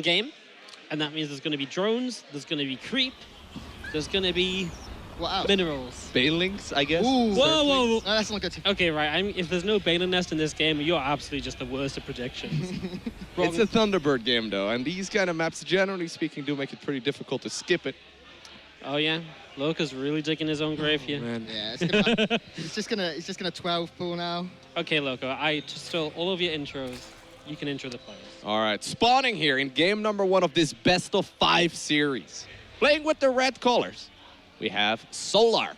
game, and that means there's going to be drones, there's going to be creep, there's going to be minerals. Banelings, I guess. Ooh, whoa. No, that's not good. Okay, right. If there's no Baneling nest in this game, you're absolutely just the worst at predictions. It's a Thunderbird game, though, and these kind of maps, generally speaking, do make it pretty difficult to skip it. Oh yeah, Loca's really digging his own grave here. Man. Yeah, it's just gonna 12 pool now. Okay, Loco, I just stole all of your intros. You can intro the players. All right, spawning here in game number 1 of this best of 5 series. Playing with the red colors, we have Solar.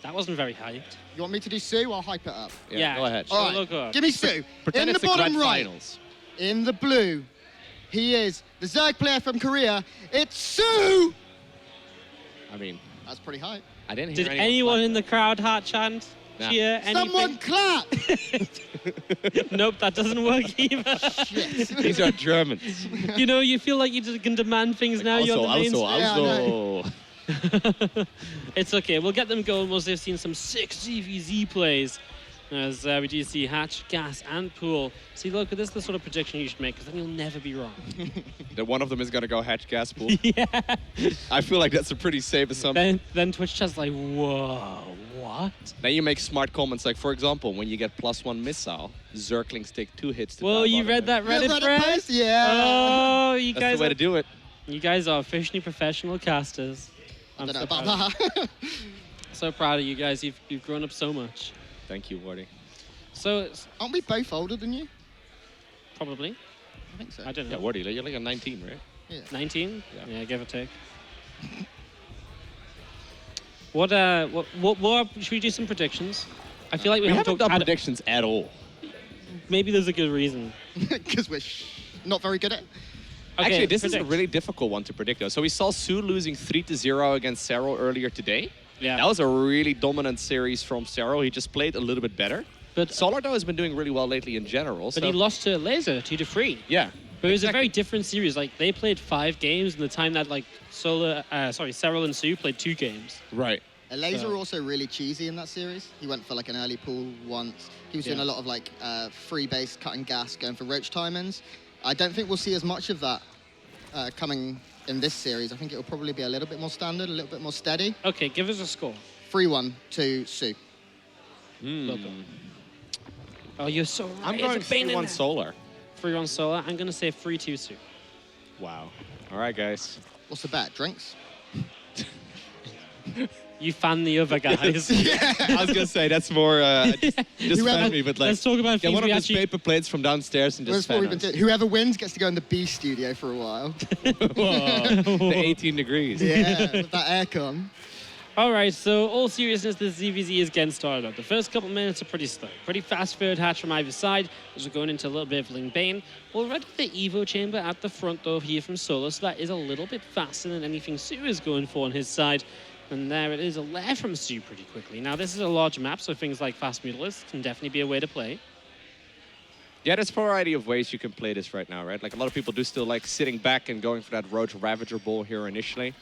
That wasn't very hyped. You want me to do soO? I'll hype it up. Yeah, go ahead. All right, Loco. give me soO. Pretend In the it's bottom grand right, finals. in the blue, he is the Zerg player from Korea. It's soO! I mean, That's pretty hype. I didn't hear Did anyone clap. in the crowd heart chant? Nah. Cheer? Anything? Someone clap! Nope, that doesn't work either. Shit. These are Germans. You know, you feel like you just can demand things now. You're the main also. It's okay. We'll get them going once they've seen some sick ZvZ plays. As we do see Hatch, Gas, and Pool. See, look, this is the sort of prediction you should make, because then you'll never be wrong. That one of them is going to go Hatch, Gas, Pool. Yeah. I feel like that's a pretty safe assumption. Then Twitch chat's like, whoa, what? Then you make smart comments like, for example, when you get +1 missile, Zerglings take 2 hits to Whoa, dive you on read it. that Reddit Reddit thread? post? Yeah. Oh, you That's guys the way to do it. You guys are officially professional casters. I I'm don't know so about proud. that. So proud of you guys. You've grown up so much. Thank you, Wardy. So it's Aren't we both older than you? probably, I think so. I don't Yeah, know, Wardy, you're like a 19, right? Yeah. 19? Yeah. Yeah, give or take. What should we do some predictions? I feel like we haven't haven't done talked. predictions at all. Maybe there's a good reason. Because we're not very good at it. Okay, Actually, this is a predict. really difficult one to predict, though. So we saw soO losing 3-0 against Cero earlier today. Yeah. That was a really dominant series from Cero. He just played a little bit better. But Solar, though, has been doing really well lately in general. he lost to Laser 2-3. Yeah. But it was a very different series. Like they played 5 games in the time that like Cero and soO played 2 games. Right. Laser also really cheesy in that series. He went for like an early pool once. He was doing a lot of like free base, cutting gas, going for roach timings. I don't think we'll see as much of that coming in this series. I think it will probably be a little bit more standard, a little bit more steady. Okay, give us a score. 3-1 to soO. Loco. Oh, you're so right. I'm going It's a pain in 3-1 the- Solar. 3-1 Solar. I'm going to say 3-2 soO. Wow. All right, guys. What's the bet? Drinks? You fan the other guys. I was going to say, that's more... just fan me, but like... Let's talk about Get things one of we those actually... paper plates from downstairs and Well, just that's what fan we've been us. doing. Whoever wins gets to go in the B studio for a while. The 18 degrees. Yeah, with that aircon. All right, so all seriousness, the ZvZ is getting started up. The first couple minutes are pretty slow. Pretty fast third hatch from either side as we're going into a little bit of Ling Bane. Already the Evo chamber at the front though here from Solar, so that is a little bit faster than anything soO is going for on his side. And there it is, a lair from soO pretty quickly. Now this is a large map, so things like fast mutalists can definitely be a way to play. Yeah, there's a variety of ways you can play this right now, right? Like a lot of people do still like sitting back and going for that Roach Ravager ball here initially.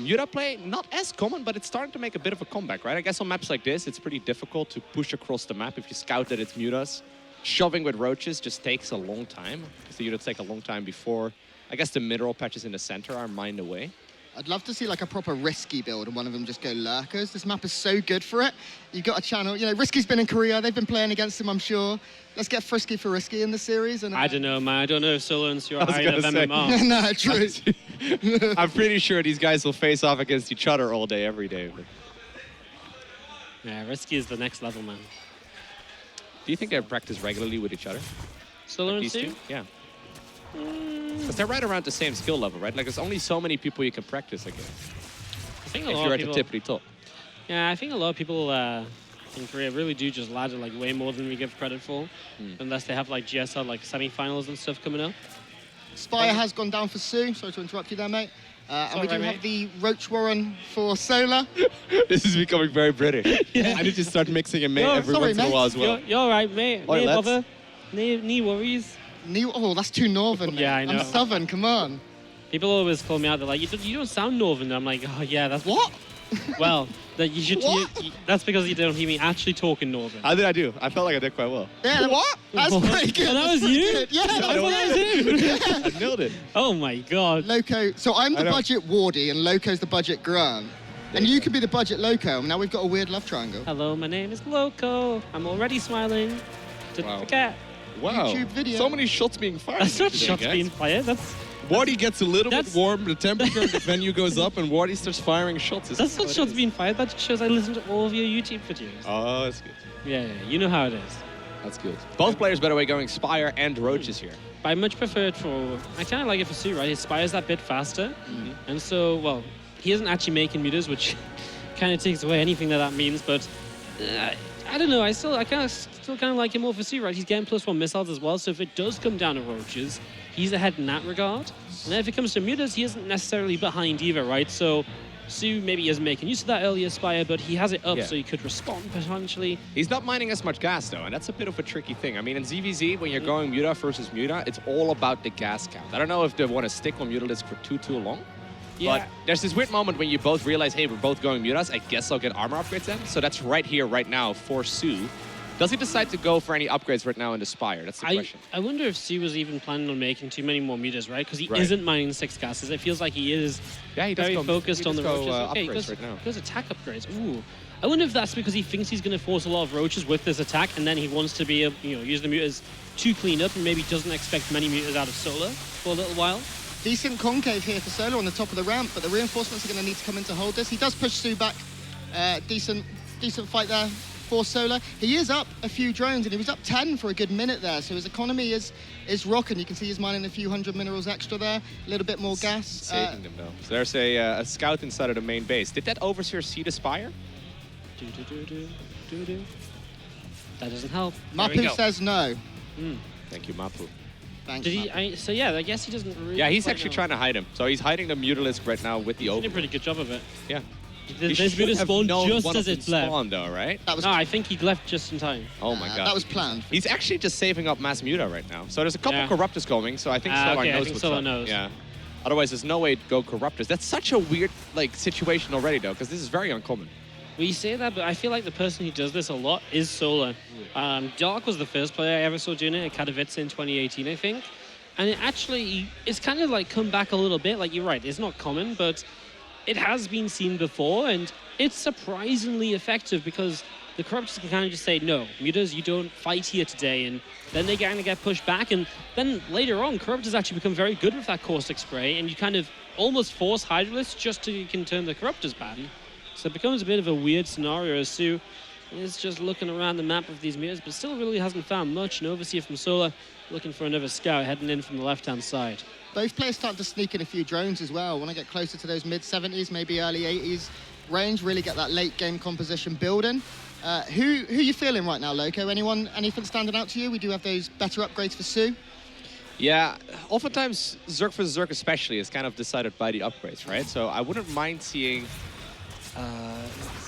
Muta play, not as common, but it's starting to make a bit of a comeback, right? I guess on maps like this, it's pretty difficult to push across the map if you scout that it's Mutas. Shoving with Roaches just takes a long time, because the Mutas take a long time before. I guess the mineral patches in the center are mined away. I'd love to see like a proper Risky build and one of them just go Lurkers. This map is so good for it. You've got a channel, you know, Risky's been in Korea. They've been playing against him, I'm sure. Let's get frisky for Risky in the series. And I don't know, man. I don't know if Solar and soO are I was high enough gonna say. MMR. No, true. I'm pretty sure these guys will face off against each other all day, every day. But Yeah, Risky is the next level, man. do you think they practice regularly with each other? Solar and These soO? two? Yeah. Because they're right around the same skill level, right? Like, there's only so many people you can practice against I think a if lot you're of at the people... tippity top. Yeah, I think a lot of people in Korea really do just ladder like way more than we give credit for, unless they have like GSL like semi-finals and stuff coming up. Spire has gone down for soO. Sorry to interrupt you there, mate. And we do alright, have the Roach Warren for Solar. This is becoming very British. I need to start mixing in Yo, every sorry, once in a mate. while as well. You're all right, mate. Oi, No lads. bother. No worries. Oh, that's too northern. Yeah, mate. I know. I'm southern, come on. People always call me out. They're like, you don't sound northern. I'm like, oh yeah, that's What? Well, that you should. What? That's because you don't hear me actually talking Northern. How did I do? I felt like I did quite well. Yeah, what? That's pretty good. Oh, that That's was pretty you? good. Yeah, I that thought was that was him. I nailed it. Oh my god. Loco. So I'm I the know. budget Wardy and Loco's the budget Grant. And you could be the budget Loco. And now we've got a weird love triangle. Hello, my name is Loco. I'm already smiling. Didn't Wow. forget. Wow. YouTube video. So many shots being fired. That's not today, shots guys. being fired. That's Wardy gets a little bit That's- warm, the temperature of the venue goes up, and Wardy starts firing shots. Isn't not that what it shots is? being fired. That just shows I listen to all of your YouTube videos. Oh, that's good. Yeah, you know how it is. That's good. Both players, by the way, going Spire and Roaches here. But I much prefer it for. I kind of like it for soO, right? His Spire's that bit faster, and so well, he isn't actually making meters, which kind of takes away anything that means. But I don't know. I still kind of like him more for soO, right? He's getting +1 missiles as well. So if it does come down to Roaches, he's ahead in that regard. And then if it comes to meters, he isn't necessarily behind either, right? So soO maybe isn't making use of that earlier Spire, but he has it up, Yeah. so he could respond potentially. He's not mining as much gas, though, and that's a bit of a tricky thing. I mean, in ZvZ, when you're going Muta versus Muta, it's all about the gas count. I don't know if they want to stick on Mutalisk for too long. Yeah. But there's this weird moment when you both realize, hey, we're both going Mutas. I guess I'll get armor upgrades then. So that's right here, right now, for soO. Does he decide to go for any upgrades right now in the Spire? That's the question. I wonder if soO was even planning on making too many more meters, right? Because he Right. isn't mining 6 gases. It feels like he is Yeah, he does very go- focused he on does the go, roaches. Okay, he upgrades goes, right now. goes attack upgrades. Ooh. I wonder if that's because he thinks he's going to force a lot of roaches with this attack, and then he wants to be, use the meters to clean up, and maybe doesn't expect many meters out of Solar for a little while. Decent concave here for Solo on the top of the ramp, but the reinforcements are going to need to come in to hold this. He does push soO back. Decent fight there for Solar. He is up a few drones, and he was up 10 for a good minute there, so his economy is rocking. You can see he's mining a few hundred minerals extra there, a little bit more gas. Saving them, though. So there's a scout inside of the main base. Did that Overseer see the Spire? Do-do-do-do-do-do. That doesn't help. There we Mapu go. says no. Thank you, Mapu. Thanks, Did he? Mapu. So yeah, I guess he doesn't really. Yeah, he's quite actually know. trying to hide him. So he's hiding the Mutalisk right now with the He did a Overseer. pretty good job of it. Yeah. This He should meter have spawned known just one as of it them left. spawned, though, right? That was No, I think he left just in time. Oh my god. That was planned. He's actually just saving up mass Muta right now. So there's a couple Yeah. Corruptors going, so I think Solar okay, I knows think what's Solar up. knows. Yeah. Otherwise, there's no way to go Corruptors. That's such a weird situation already, though, because this is very uncommon. We say that, but I feel like the person who does this a lot is Solar. Dark was the first player I ever saw doing it at Katowice in 2018, I think. And it's kind of like come back a little bit. Like, you're right, it's not common, but it has been seen before, and it's surprisingly effective because the Corruptors can kind of just say, no, Mutas, you don't fight here today, and then they kind of get pushed back, and then later on, Corruptors actually become very good with that Caustic Spray, and you kind of almost force Hydralisks just so you can turn the Corruptors bad. So it becomes a bit of a weird scenario as soO is just looking around the map of these meters, but still really hasn't found much. An Overseer from Solar looking for another scout heading in from the left-hand side. Both players start to sneak in a few drones as well. Want to get closer to those mid-70s, maybe early 80s range, really get that late-game composition building. Who you feeling right now, Loco? Anything standing out to you? We do have those better upgrades for soO. Yeah, oftentimes Zerg vs. Zerg especially is kind of decided by the upgrades, right? So I wouldn't mind seeing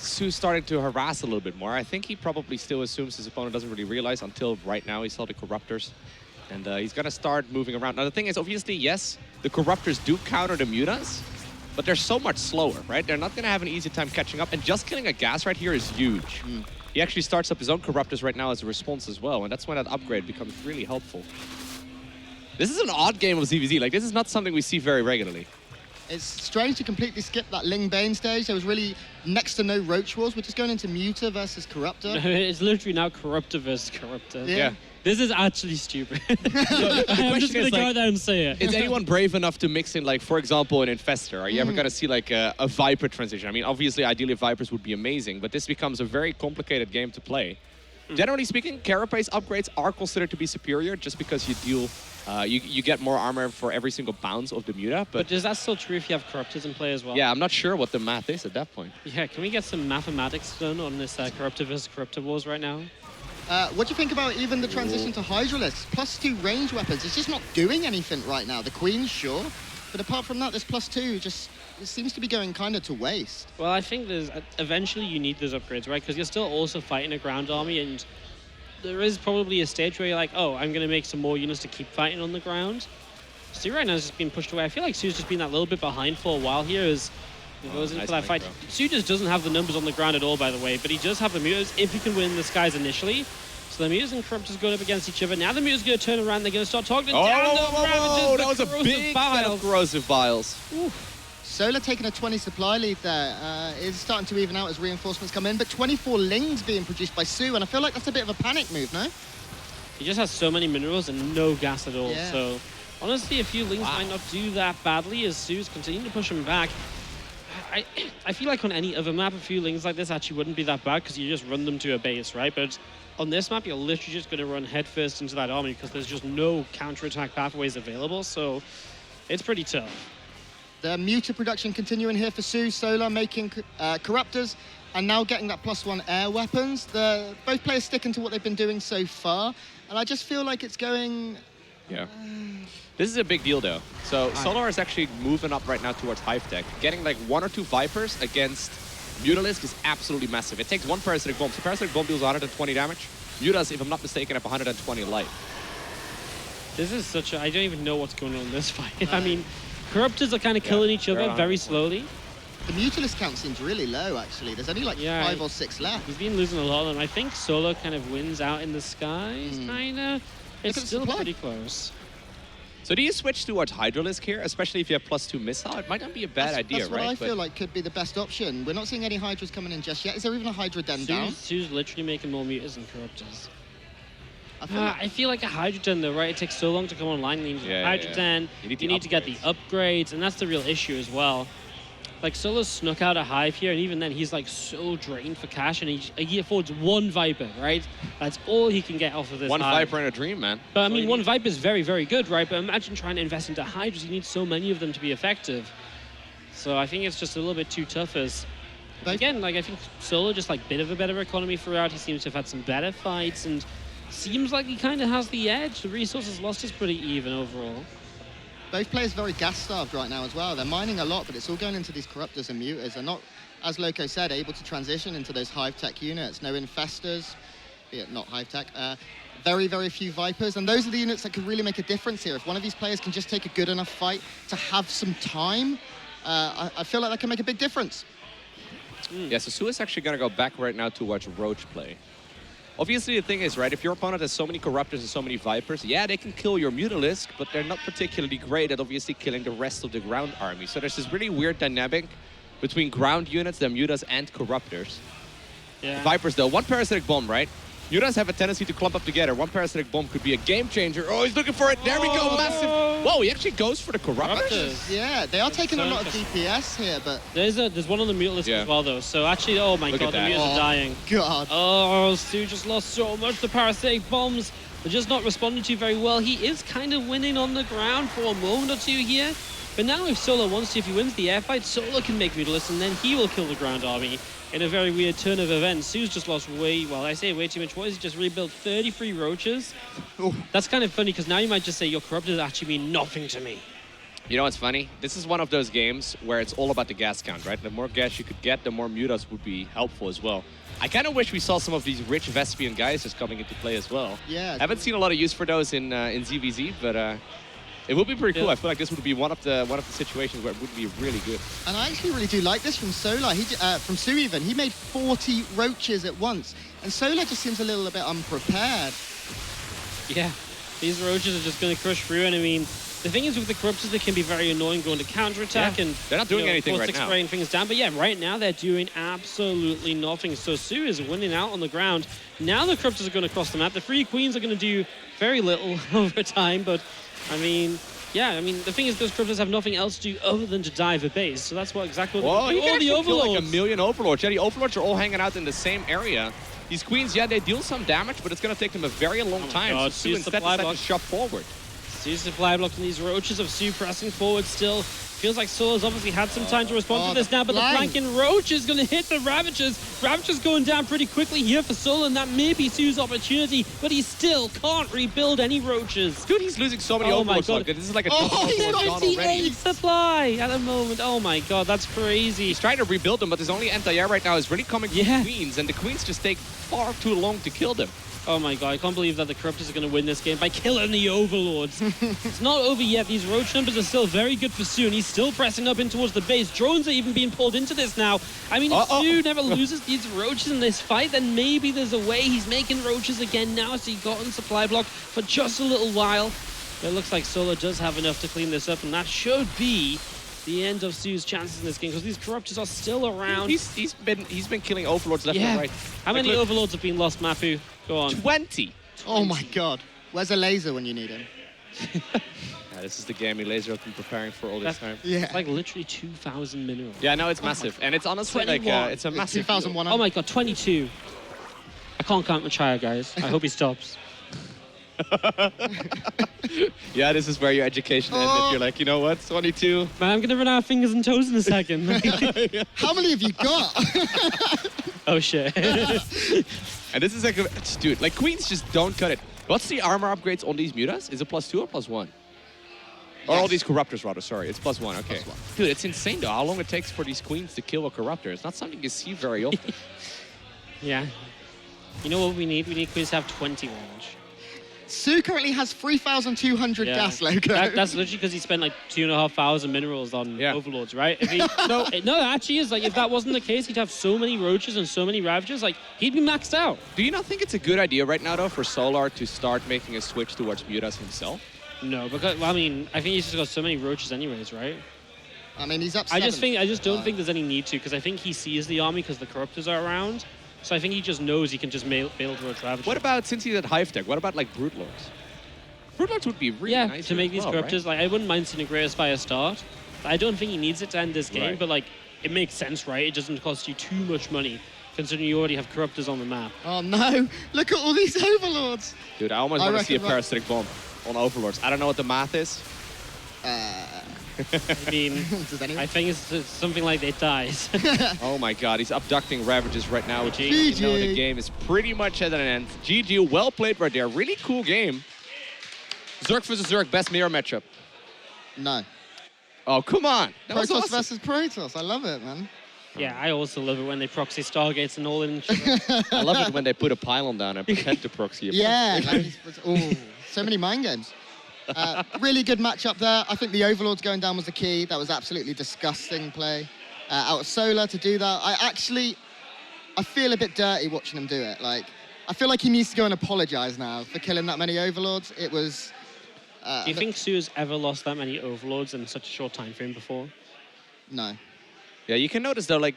soO starting to harass a little bit more. I think he probably still assumes his opponent doesn't really realize until right now he saw the Corruptors. And he's going to start moving around. Now, the thing is, obviously, yes, the Corruptors do counter the Mutas, but they're so much slower, right? They're not going to have an easy time catching up. And just killing a gas right here is huge. He actually starts up his own Corruptors right now as a response as well. And that's when that upgrade becomes really helpful. This is an odd game of ZvZ. Like, this is not something we see very regularly. It's strange to completely skip that Ling Bane stage. There was really next to no Roach Wars. We're just going into Muta versus Corruptor. It's literally now Corruptor versus Corruptor. Yeah. This is actually stupid. I'm question just going is, to go like, out there and say it. Is anyone brave enough to mix in, like, for example, an Infestor? Are you ever going to see, like, a Viper transition? I mean, obviously, ideally, Vipers would be amazing, but this becomes a very complicated game to play. Generally speaking, Carapace upgrades are considered to be superior just because you deal, you get more armor for every single bounce of the Muta. But is that still true if you have Corruptors in play as well? Yeah, I'm not sure what the math is at that point. Yeah, can we get some mathematics done on this Corruptor versus Corruptor wars right now? What do you think about even the transition to Hydralisks? +2 range weapons. It's just not doing anything right now. The Queen's sure, but apart from that, this +2 just it seems to be going kind of to waste. Well, I think eventually you need those upgrades, right? Because you're still also fighting a ground army, and there is probably a stage where you're like, oh, I'm going to make some more units to keep fighting on the ground. soO right now is just being pushed away. I feel like soO's just been that little bit behind for a while here as He goes in nice for that fight. micro. soO just doesn't have the numbers on the ground at all, by the way, but he does have the mutas if he can win the skies initially. So the mutas and corruptors going up against each other. Now the mutas going to turn around. They're going to start talking down the Ravages. That was a big set of corrosive vials. soO taking a 20 supply lead there. Is starting to even out as reinforcements come in, but 24 lings being produced by soO, and I feel like that's a bit of a panic move, no? He just has so many minerals and no gas at all. Yeah. So honestly, a few lings might not do that badly as soO's continuing to push him back. I feel like on any other map, a few lings like this actually wouldn't be that bad because you just run them to a base, right? But on this map, you're literally just going to run headfirst into that army because there's just no counterattack pathways available. So it's pretty tough. The muta production continuing here for soO. Solar making corruptors and now getting that +1 air weapons. Both players sticking to what they've been doing so far. And I just feel like it's going... Yeah. This is a big deal, though. So Solar is actually moving up right now towards Hive Tech. Getting like 1 or 2 Vipers against Mutalisk is absolutely massive. It takes 1 Parasitic Bomb. So Parasitic Bomb deals 120 damage. Mutas, if I'm not mistaken, have 120 life. This is such a... I don't even know what's going on in this fight. I mean, corruptors are kind of killing each other very slowly. The Mutalist count seems really low, actually. There's only like 5 or 6 left. He's been losing a lot, and I think Solo kind of wins out in the skies, kind of. It's still pretty close. So do you switch towards Hydralisk here, especially if you have +2 missile? It might not be a bad idea, that's right? That's what I feel like could be the best option. We're not seeing any Hydras coming in just yet. Is there even a Hydra den down? soO's literally making more mutas and corruptors. I feel like a Hydra den, though, right? It takes so long to come online. You need a Hydra den, you need to get the upgrades, and that's the real issue as well. Like, Solo's snuck out a Hive here, and even then, he's, like, so drained for cash, and he affords 1 Viper, right? That's all he can get off of this 1 Hive. Viper in a dream, man. But, I mean, 1 Viper is very, very good, right? But imagine trying to invest into Hydras. You need so many of them to be effective. So I think it's just a little bit too tough as... But again, like, I think Solo just, like, bit of a better economy throughout. He seems to have had some better fights, and seems like he kind of has the edge. The resources lost is pretty even overall. Both players very gas-starved right now as well. They're mining a lot, but it's all going into these corruptors and mutas. They're not, as Loco said, able to transition into those Hive Tech units. No infestors, be it not Hive Tech. Very, very few Vipers, and those are the units that could really make a difference here. If one of these players can just take a good enough fight to have some time, I feel like that can make a big difference. Yeah, so soO is actually going to go back right now towards Roach play. Obviously, the thing is, right, if your opponent has so many Corruptors and so many Vipers, yeah, they can kill your Mutalisk, but they're not particularly great at obviously killing the rest of the ground army. So there's this really weird dynamic between ground units, the Mutas, and Corruptors. Yeah. Vipers, though, 1 Parasitic Bomb, right? Mutas have a tendency to clump up together. 1 Parasitic Bomb could be a game changer. Oh, he's looking for it. There we go, massive. Whoa, he actually goes for the Corruptors. Yeah, they are taking a lot of DPS here, but... There's one on the Mutalisk as well, though. So actually, oh my god, the Mutas are dying. God. Oh, soO just lost so much. The Parasitic Bombs are just not responding to very well. He is kind of winning on the ground for a moment or two here. But now if Solo wants to, if he wins the air fight, Solo can make Mutalisk, and then he will kill the ground army in a very weird turn of events. soO's just lost way too much. What is he just rebuilt? 33 roaches? Ooh. That's kind of funny, because now you might just say your Corruptors actually mean nothing to me. You know what's funny? This is one of those games where it's all about the gas count, right? The more gas you could get, the more Mutas would be helpful as well. I kind of wish we saw some of these rich Vespian guys just coming into play as well. Yeah. Haven't seen a lot of use for those in ZvZ, but it would be pretty cool. I feel like this would be one of the situations where it would be really good. And I actually really do like this from Solar. From soO even. He made 40 roaches at once. And Solar just seems a little bit unprepared. Yeah, these roaches are just going to crush through, and I mean, the thing is with the Corruptors, they can be very annoying going to counterattack, and they're not doing anything right now. Spraying things down, but yeah, right now they're doing absolutely nothing. So soO is winning out on the ground. Now the Corruptors are going to cross the map. The 3 Queens are going to do very little over time, but I mean, yeah, I mean, the thing is those Corruptors have nothing else to do other than to dive a base, so that's exactly what you can the actually kill like Overlords. a million Overlords. Yeah, the Overlords are all hanging out in the same area. These Queens, yeah, they deal some damage, but it's going to take them a very long time. God, So soO instead decides to shove forward. soO's supply block, and these roaches of soO pressing forward still. Feels like Solo's obviously had some time to respond to this now, but the flanking roach is going to hit the Ravagers. Ravagers going down pretty quickly here for Solo, and that may be soO's opportunity, but he still can't rebuild any roaches. Dude, he's losing so many Overlords. Like this is like a he's Overlord gone already. 58 supply at the moment. Oh my god, that's crazy. He's trying to rebuild them, but his only anti-air right now is really coming from the Queens, and the Queens just take far too long to kill them. Oh my god, I can't believe that the Corruptors are going to win this game by killing the Overlords. It's not over yet. These roach numbers are still very good for soO, and he's still pressing up in towards the base. Drones are even being pulled into this now. I mean, if soO never loses these roaches in this fight, then maybe there's a way. He's making roaches again now, so he got on supply block for just a little while. But it looks like soO does have enough to clean this up, and that should be the end of soO's chances in this game, because these Corruptors are still around. He's been killing Overlords left and right. How many Overlords have been lost, Mapu? Go on. 20. Oh my god. Where's a laser when you need him? Yeah, this is the gaming laser I've been preparing for all this time. Yeah. It's like literally 2,000 minerals. Yeah, no, it's massive. And it's honestly like, 21. it's a massive 2,100. Oh my god, 22. I can't count my child, guys. I hope he stops. Yeah, this is where your education ends. If you're like, you know what, 22. Man, I'm gonna run out of fingers and toes in a second. How many have you got? Oh shit. And this is like, dude, like Queens just don't cut it. What's the armor upgrades on these mutas? Is it +2 or +1? Or all Yes. these Corruptors, rather, sorry. It's +1, okay. +1. Dude, it's insane, though, how long it takes for these Queens to kill a Corruptor. It's not something you see very often. Yeah. You know what we need? We need Queens to have 20 range. soO currently has 3,200 gas logo. That's literally because he spent like 2,500 minerals on Overlords, right? If he, no, it actually is. Like, if that wasn't the case, he'd have so many roaches and so many Ravagers. Like, he'd be maxed out. Do you not think it's a good idea right now, though, for Solar to start making a switch towards mutas himself? No, because, well, I mean, I think he's just got so many roaches anyways, right? I mean, he's up I 7th. just don't think there's any need to, because I think he sees the army because the Corruptors are around. So I think he just knows he can just build Roach Ravagers. What about, since he's at Hive Tech, what about, like, Brute Lords? Brute Lords would be really nice to make these well, Corruptors, like, I wouldn't mind Disintegrators by a start. I don't think he needs it to end this game, but, like, it makes sense, right? It doesn't cost you too much money, considering you already have Corruptors on the map. Oh no, look at all these Overlords. Dude, I almost want to see a Parasitic Bomb on Overlords. I don't know what the math is. I mean, I think it's something like it dies. Oh my god, he's abducting Ravagers right now. GG. You know the game is pretty much at an end. GG, well played right there. Really cool game. Zerg versus Zerg, best mirror matchup. No. Oh, come on. That was Protoss awesome. versus Protoss. I love it, man. Yeah, I also love it when they proxy Stargates and all in. I love it when they put a pylon down and pretend to proxy it. Yeah. So many mind games. Really good matchup there. I think the Overlords going down was the key. That was absolutely disgusting play. Out of Solar to do that. I feel a bit dirty watching him do it. Like, I feel like he needs to go and apologize now for killing that many Overlords. It was... Do you think soO's ever lost that many Overlords in such a short time frame before? No. Yeah, you can notice though, like,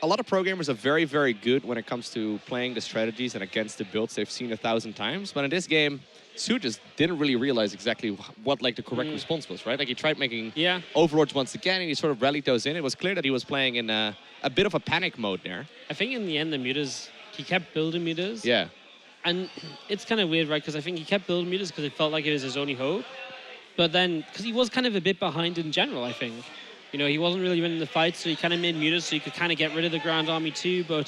a lot of pro gamers are very, very good when it comes to playing the strategies and against the builds they've seen 1,000 times. But in this game, soO just didn't really realize exactly what, like, the correct response was, right? Like, he tried making Overlords once again, and he sort of rallied those in. It was clear that he was playing in a bit of a panic mode there. I think in the end, the mutas, he kept building mutas. Yeah. And it's kind of weird, right? Because I think he kept building mutas because it felt like it was his only hope. But then, because he was kind of a bit behind in general, I think. You know, he wasn't really winning the fight, so he kind of made mutas so he could kind of get rid of the ground army too. But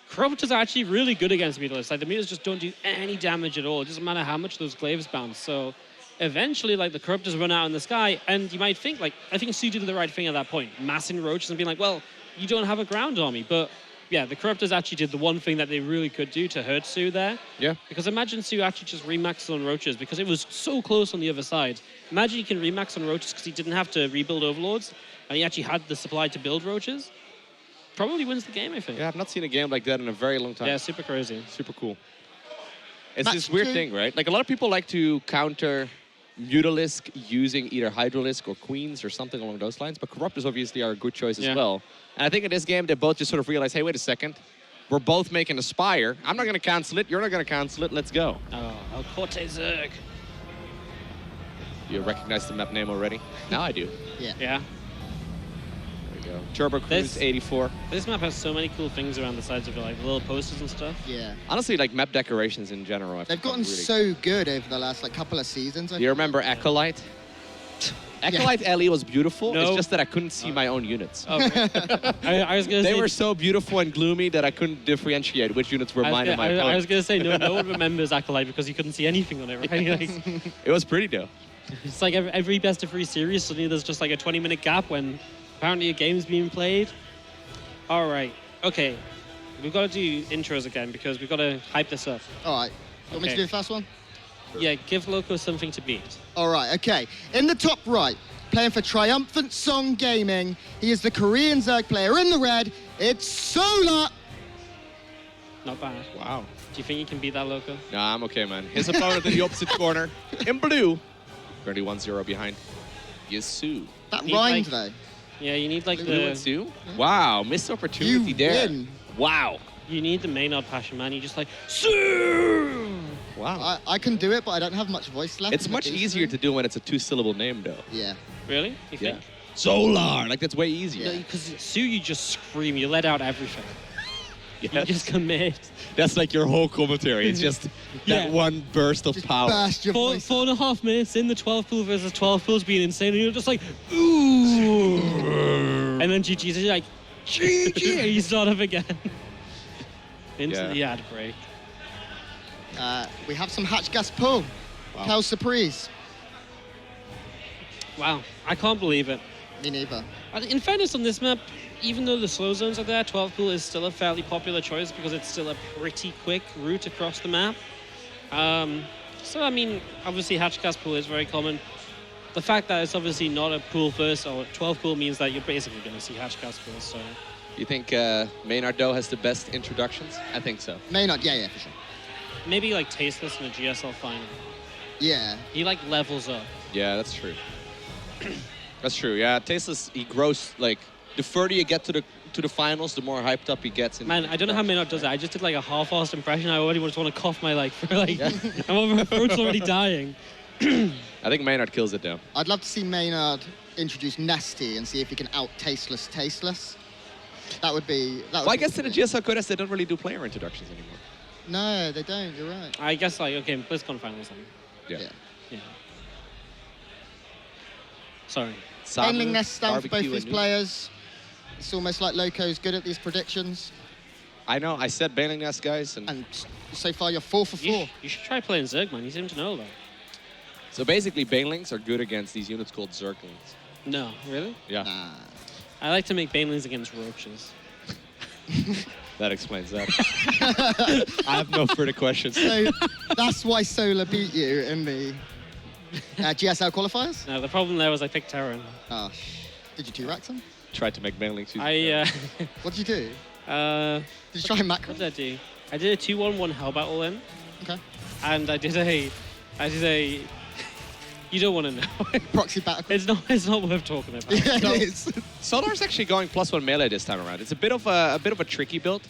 Corruptors are actually really good against mutalists. Like, the mutas just don't do any damage at all. It doesn't matter how much those glaives bounce. So eventually, like, the Corruptors run out in the sky, and you might think, like, I think soO did the right thing at that point, massing roaches and being like, well, you don't have a ground army. But yeah, the Corruptors actually did the one thing that they really could do to hurt soO there. Yeah. Because imagine soO actually just remaxed on roaches because it was so close on the other side. Imagine he can remax on roaches because he didn't have to rebuild Overlords, and he actually had the supply to build roaches. Probably wins the game, I think. Yeah, I've not seen a game like that in a very long time. Yeah, super crazy. Super cool. It's this weird thing, right? Like, a lot of people like to counter Mutalisk using either Hydralisk or Queens or something along those lines, but Corruptors obviously are a good choice as well. And I think in this game, they both just sort of realized, hey, wait a second. We're both making a Spire. I'm not going to cancel it. You're not going to cancel it. Let's go. Oh, El Corte Zerg. You recognize the map name already? Now I do. Yeah. Yeah. There we go. Turbo Cruise 84. This map has so many cool things around the sides of it, like little posters and stuff. Yeah. Honestly, like, map decorations in general. They've gotten really so good over the last, like, couple of seasons. Do you remember Acolyte? Acolyte Ellie was beautiful. No. It's just that I couldn't see my own units. Oh, I was gonna say they were so beautiful and gloomy that I couldn't differentiate which units were mine and my opponent. I was going to say, no one remembers Acolyte because you couldn't see anything on it, right? Like, it was pretty though. It's like every best of 3 series, suddenly there's just like a 20-minute gap when apparently a game's being played. All right. Okay. We've got to do intros again because we've got to hype this up. All right. Want me to do the first one? Yeah, give Loco something to beat. All right, okay. In the top right, playing for Triumphant Song Gaming, he is the Korean Zerg player. In the red, it's soO. Not bad. Wow. Do you think you can beat that Loco? Nah, I'm okay, man. His opponent in the opposite corner, in blue, 31-0 behind. soO. That Need, rhymed, like, though. Yeah, you need like Blue and the soO? Wow, missed opportunity You there. win. Wow. you need the Maynard passion, man. You just like soO. Wow. I can do it, but I don't have much voice left. It's much easier to do when it's a 2-syllable name, though. Yeah. Really? You Yeah. think? Solar. Like, that's way easier. No, because soO, you just scream. You let out everything. You Yes. just commit. That's like your whole commentary. It's just Yeah. that one burst of Just power. burst your Four, voice. 4.5 minutes in, the 12 pool versus 12 pool's being insane, and you're just like, ooh. And then GG's like, GG, and you start up again. Into Yeah. the ad break. We have some hatch gas pull. Wow. Cal surprise. Wow, I can't believe it. Me neither. In fairness, on this map, even though the slow zones are there, 12 pool is still a fairly popular choice because it's still a pretty quick route across the map. So, I mean, obviously Hatchcast pool is very common. The fact that it's obviously not a pool first or 12 pool means that you're basically going to see Hatchcast pools. So, You think Maynard Doe has the best introductions? I think so. Maynard, yeah, for sure. maybe like Tasteless in a GSL final. Yeah. He like levels up. Yeah, that's true. That's true. Yeah, Tasteless, he grows like the further you get to the finals, the more hyped up he gets. Man, I don't know how Maynard does it. I just did like a half-assed impression. I already just want to cough my like for like I'm over. My throat's already dying. I think Maynard kills it though. I'd love to see Maynard introduce Nasty and see if he can out Tasteless. That would be. Well, I guess in the GSL Codes, they don't really do player introductions anymore. No, they don't. You're right. I guess like okay, BlizzCon finals then. Yeah. Yeah. Sorry. Baneling Nest down for both Barbecue these and players. It's almost like Loco's good at these predictions. I know. I said Baneling Nest, guys, and And so far, you're 4 for 4. You should try playing Zerg, man. You seem to know that. so basically, Banelings are good against these units called Zerglings. No, really? Yeah, Nah. I like to make Banelings against roaches. that explains that. I have no further questions. So that's why Solar beat you in the GSL qualifiers? No, the problem there was I picked Terran. Oh, did you 2-rack them? Tried to make Banelings use What did you do? What Did you try macro? did I do? I did a 2-1-1 Hell Battle in, Okay. and I did a, you don't want to know. Proxy battle. It's not worth talking about. Yeah, No. it is. Solar's actually going +1 melee this time around. It's a bit of a tricky build.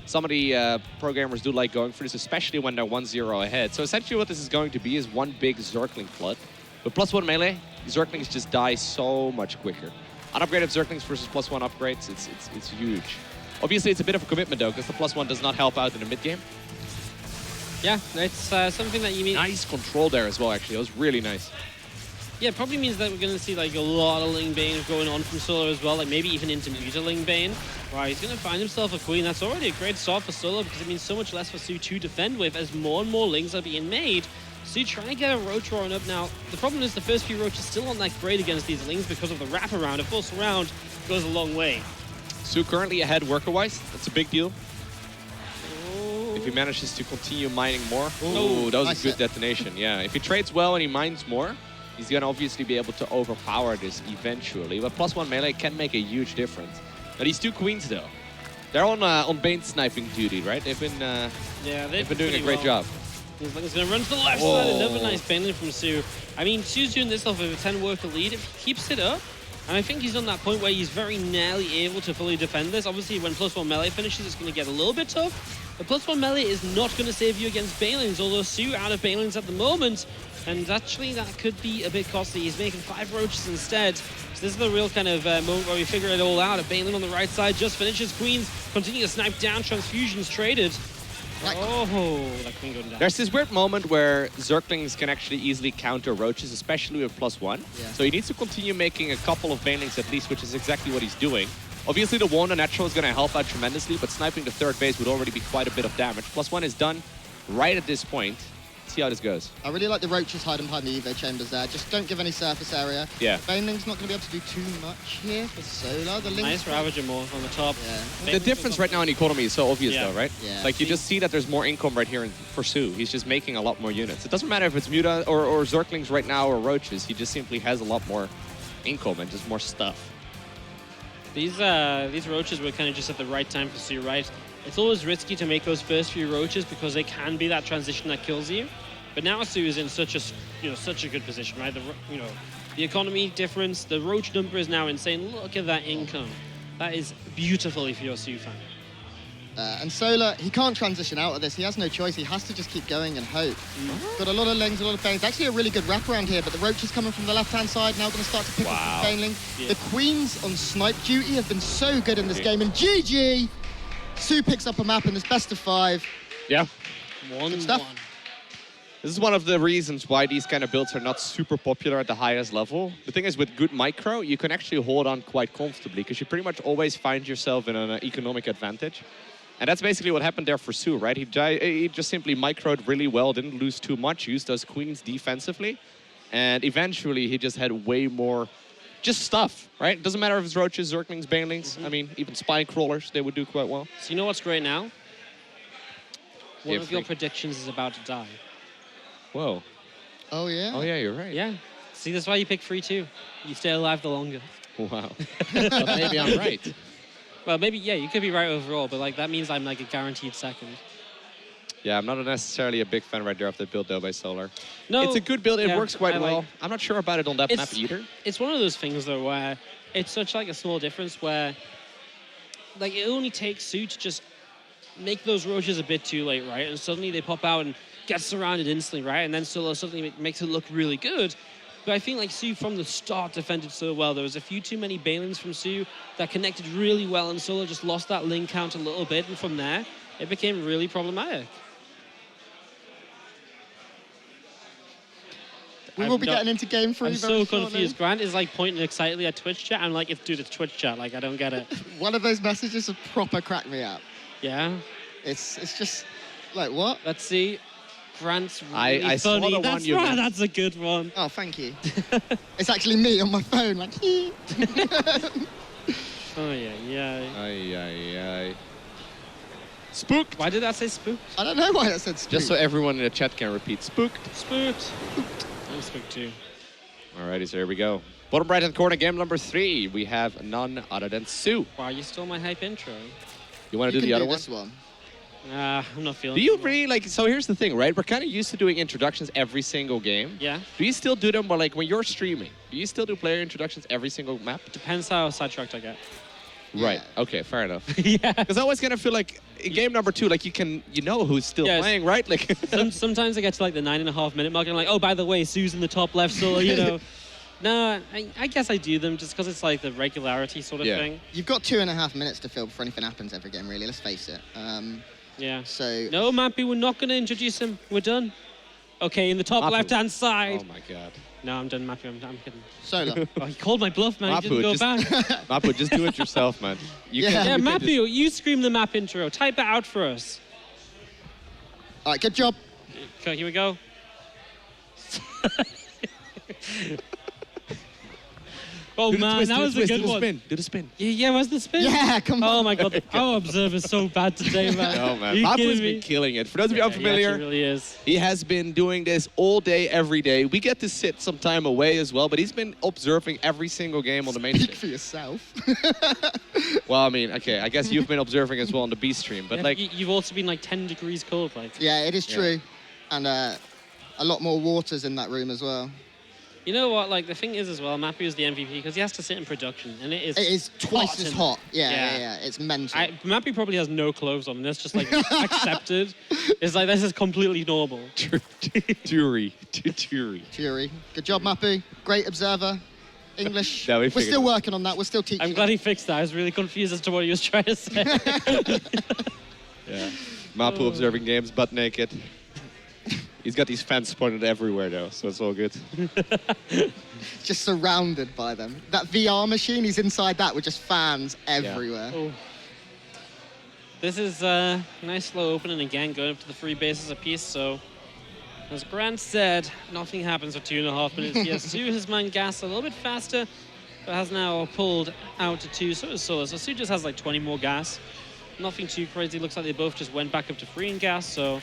Some of the programmers do like going for this, especially when they're 1-0 ahead. So essentially what this is going to be is one big Zergling flood. With +1 melee, Zerglings just die so much quicker. Unupgraded Zerglings versus +1 upgrades, it's huge. Obviously, it's a bit of a commitment, though, because the +1 does not help out in the mid-game. Yeah, it's something that you mean. Nice control there as well, actually. It was really nice. Yeah, it probably means that we're going to see like a lot of Ling Bane going on from Solo as well, like maybe even into Muta Ling Bane. Right, he's going to find himself a queen. That's already a great start for Solo because it means so much less for soO to defend with as more and more Lings are being made. soO trying to get a Roach rolling up now. The problem is the first few Roaches still aren't that great against these Lings because of the wraparound. A full surround goes a long way. soO currently ahead worker-wise. That's a big deal. Oh. If he manages to continue mining more. Ooh, Ooh, that was nice a good hit. detonation. Yeah, if he trades well and he mines more, he's going to obviously be able to overpower this eventually. But +1 melee can make a huge difference. Now, these two queens, though, they're on Bane sniping duty, right? They've been Yeah, they've been doing a pretty great well. job. He's going to run to the left Whoa. side. Another nice Baneling from soO. I mean, soO's doing this off of a 10 worker lead. If he keeps it up, and I think he's on that point where he's very nearly able to fully defend this. Obviously, when +1 melee finishes, it's going to get a little bit tough. But +1 melee is not going to save you against Banelings, although soO out of Banelings at the moment. And actually, that could be a bit costly. He's making 5 Roaches instead. So this is the real kind of moment where we figure it all out. A Baneling on the right side just finishes Queens. Continue to snipe down. Transfusions traded. Oh, that Queen going down. There's this weird moment where Zerglings can actually easily counter Roaches, especially with +1. Yeah. So he needs to continue making a couple of Banelings at least, which is exactly what he's doing. Obviously, the Wanda Natural is going to help out tremendously, but sniping the third base would already be quite a bit of damage. +1 is done right at this point. see how this goes. I really like the roaches hiding behind the Evo chambers there. Just don't give any surface area. Yeah. Baneling's not going to be able to do too much here for soO. The Link. Nice Ravager morph on the top. Yeah. The difference right now in economy is so obvious, Yeah. though, right? Yeah. Like, you just see that there's more income right here for soO. He's just making a lot more units. It doesn't matter if it's Muta or Zerglings right now or Roaches. He just simply has a lot more income and just more stuff. These roaches were kind of just at the right time for soO, right? It's always risky to make those first few roaches because they can be that transition that kills you. But now soO is in such a good position, right? The economy difference, the roach number is now insane. Look at that income. That is beautiful if you're a soO fan. And Solar, he can't transition out of this. He has no choice. He has to just keep going and hope. Got a lot of Lings, a lot of Banes. Actually a really good wraparound here, but the Roach is coming from the left-hand side, now going to start to pick up the Baneling. Yeah. The Queens on snipe duty have been so good in this game, and GG! soO picks up a map in this best of 5. Yeah. 1-1. stuff. This is one of the reasons why these kind of builds are not super popular at the highest level. The thing is, with good micro, you can actually hold on quite comfortably because you pretty much always find yourself in an economic advantage. And that's basically what happened there for soO, right? He just simply microed really well, didn't lose too much, used those queens defensively. And eventually, he just had way more just stuff, right? Doesn't matter if it's roaches, zerglings, banelings. I mean, even spine crawlers, they would do quite well. So you know what's great now? One of your Freak. predictions is about to die. Whoa. Oh, yeah? Oh, yeah, you're right. Yeah. See, that's why you pick 3-2. You stay alive the longer. Wow. But maybe I'm right. Well, maybe, yeah, you could be right overall, but like that means I'm like a guaranteed second. Yeah, I'm not necessarily a big fan right there of the build, though, by Solar. No, It's a good build. It yeah, works quite I like- well. I'm not sure about it on that map It's- either. It's one of those things, though, where it's such like a small difference where like it only takes soO to just make those roaches a bit too late, right? And suddenly they pop out and get surrounded instantly, right? And then Solo suddenly makes it look really good. But I think like soO from the start defended so well. There was a few too many Balins from soO that connected really well, and Solo just lost that link count a little bit, and from there it became really problematic. We will be getting into game 3 I'm very so shortly. confused. Grant is like pointing excitedly at Twitch chat. I'm like, dude, it's Twitch chat. Like, I don't get it. One of those messages have proper cracked me up. Yeah. It's just like, what? Let's see. Grant's really I saw funny. the one That's you right. meant. That's a good one. Oh, thank you. It's actually me on my phone, like, Oh yeah, yeah. Ay, ay, ay. Spooked. Why did I say spooked? I don't know why I said spook. Just so everyone in the chat can repeat. Spooked. Spooked. I'm spooked too. Alrighty, so here we go. Bottom right-hand corner, game number 3. We have none other than soO. Wow, you stole my hype intro. You want to You do can the other one? this one. I'm not feeling. Do you it. really like? So here's the thing, right? We're kind of used to doing introductions every single game. Yeah. Do you still do them? But like when you're streaming, do you still do player introductions every single map? Depends how sidetracked I get. Right. Yeah. Okay. Fair enough. Yeah. Because I always kind of feel like in game number 2, like you know who's still Yes. playing, right? Like. Sometimes I get to like the 9.5 minute mark and I'm like, oh, by the way, Sue's in the top left, so you know. No, I guess I do them just because it's like the regularity sort of Yeah. thing. You've got 2.5 minutes to fill before anything happens every game, really. Let's face it. Yeah. So No, Mappy, we're not going to introduce him. We're done. Okay, in the top Mapu. left-hand side. Oh my god. No, I'm done, Mappy. I'm kidding. Solar. Oh, he called my bluff, man. He didn't go back. Mapu, just do it yourself, man. You Yeah. can't- Yeah, you can't just- Mappy, you scream the map intro. Type it out for us. All right, good job. Okay, here we go. Oh Do the man, twist, that do the was a twist, good do the one. spin. Do the spin. Yeah, where's the spin? Yeah, come on. Oh my god, our observer's so bad today, man. Oh man, You Mapu's kidding been me? killing it. For those of you Yeah, unfamiliar, he actually really is. he has been doing this all day, every day. We get to sit some time away as well, but he's been observing every single game on the main Speak stream. for yourself. Well, I mean, okay, I guess you've been observing as well on the B stream, but Yeah, like, you've also been like 10 degrees cold, like. Yeah, it is Yeah. true. And a lot more waters in that room as well. You know what? Like the thing is as well, Mappy is the MVP because he has to sit in production, and it is. It is twice as in hot. Yeah, Yeah. yeah, yeah. It's mental. Mappy probably has no clothes on. And that's just like accepted. It's like this is completely normal. Fury. Fury. Good job, Mapu. Great observer. English. Yeah, we We're figured still it out. working on that. We're still teaching. I'm glad he fixed that. I was really confused as to what he was trying to say. Yeah. Mapu observing games, butt naked. He's got these fans pointed everywhere though, so it's all good. Just surrounded by them. That VR machine, he's inside that with just fans everywhere. Oh. This is a nice slow opening again, going up to the 3 bases apiece. So As Grant said, nothing happens for 2.5 minutes. Yes, soO has mined gas a little bit faster, but has now pulled out to 2. So is soO. So soO just has like 20 more gas. Nothing too crazy. Looks like they both just went back up to 3 in gas. So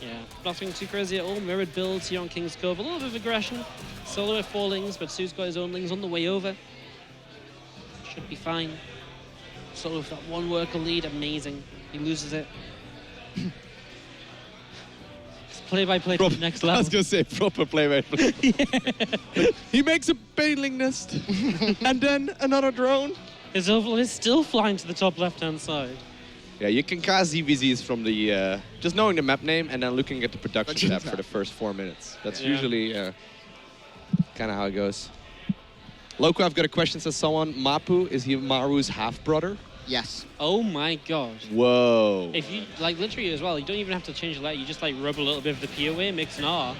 yeah, nothing too crazy at all. Mirrored builds here on King's Cove. A little bit of aggression. Solo at 4 lings, but soO's got his own lings on the way over. Should be fine. Solo with that 1 worker lead. Amazing. He loses it. Play-by-play to the next I level. was gonna say proper play-by-play. He makes a baneling nest, and then another drone. His overlord is still flying to the top left-hand side. Yeah, you can cast ZvZs from the just knowing the map name and then looking at the production tab for the first 4 minutes. That's usually kind of how it goes. Loco, I've got a question. Says someone, Mapu, is he Maru's half-brother? Yes. Oh my god. Whoa. If you, like, literally as well, you don't even have to change the letter. You just, like, rub a little bit of the P away, mix an R.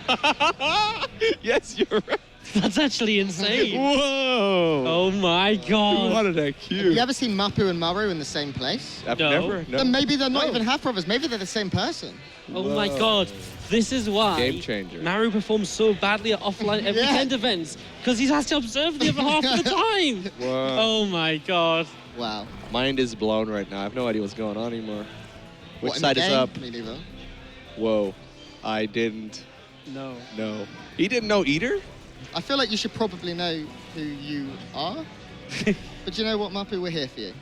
Yes, you're right. That's actually insane. Whoa. Oh my god. What an Have IQ. you ever seen Mapu and Maru in the same place? I've No. never. No. Then maybe they're not Oh. even half-brothers. Maybe they're the same person. Oh my god. This is why Game changer. Maru performs so badly at offline every Yeah. weekend events. Because he has to observe the other half of the time. Whoa. Oh my god. Wow. Mind is blown right now. I have no idea what's going on anymore. Which What, in the side is game? up? Me neither. Whoa. I didn't No. know. He didn't know either? I feel like you should probably know who you are. But you know what, Mapu? We're here for you.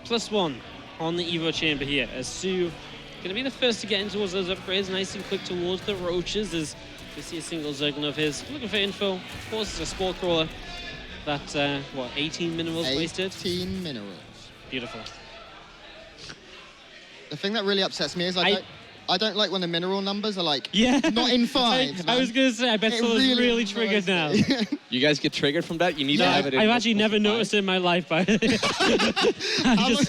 +1 on the Evo chamber here as soO going to be the first to get in towards those upgrades, nice and quick towards the roaches as we see a single Zerglin of his. Looking for info, forces a Spore Crawler. That, what, 18 minerals wasted? 18 minerals. Beautiful. The thing that really upsets me is I don't like when the mineral numbers are like Yeah. not in 5. I was going to say, I bet It someone's really annoys triggered now. me. You guys get triggered from that? You need to Yeah. have it in I've actually multiple never supplies. noticed it in my life, but How long-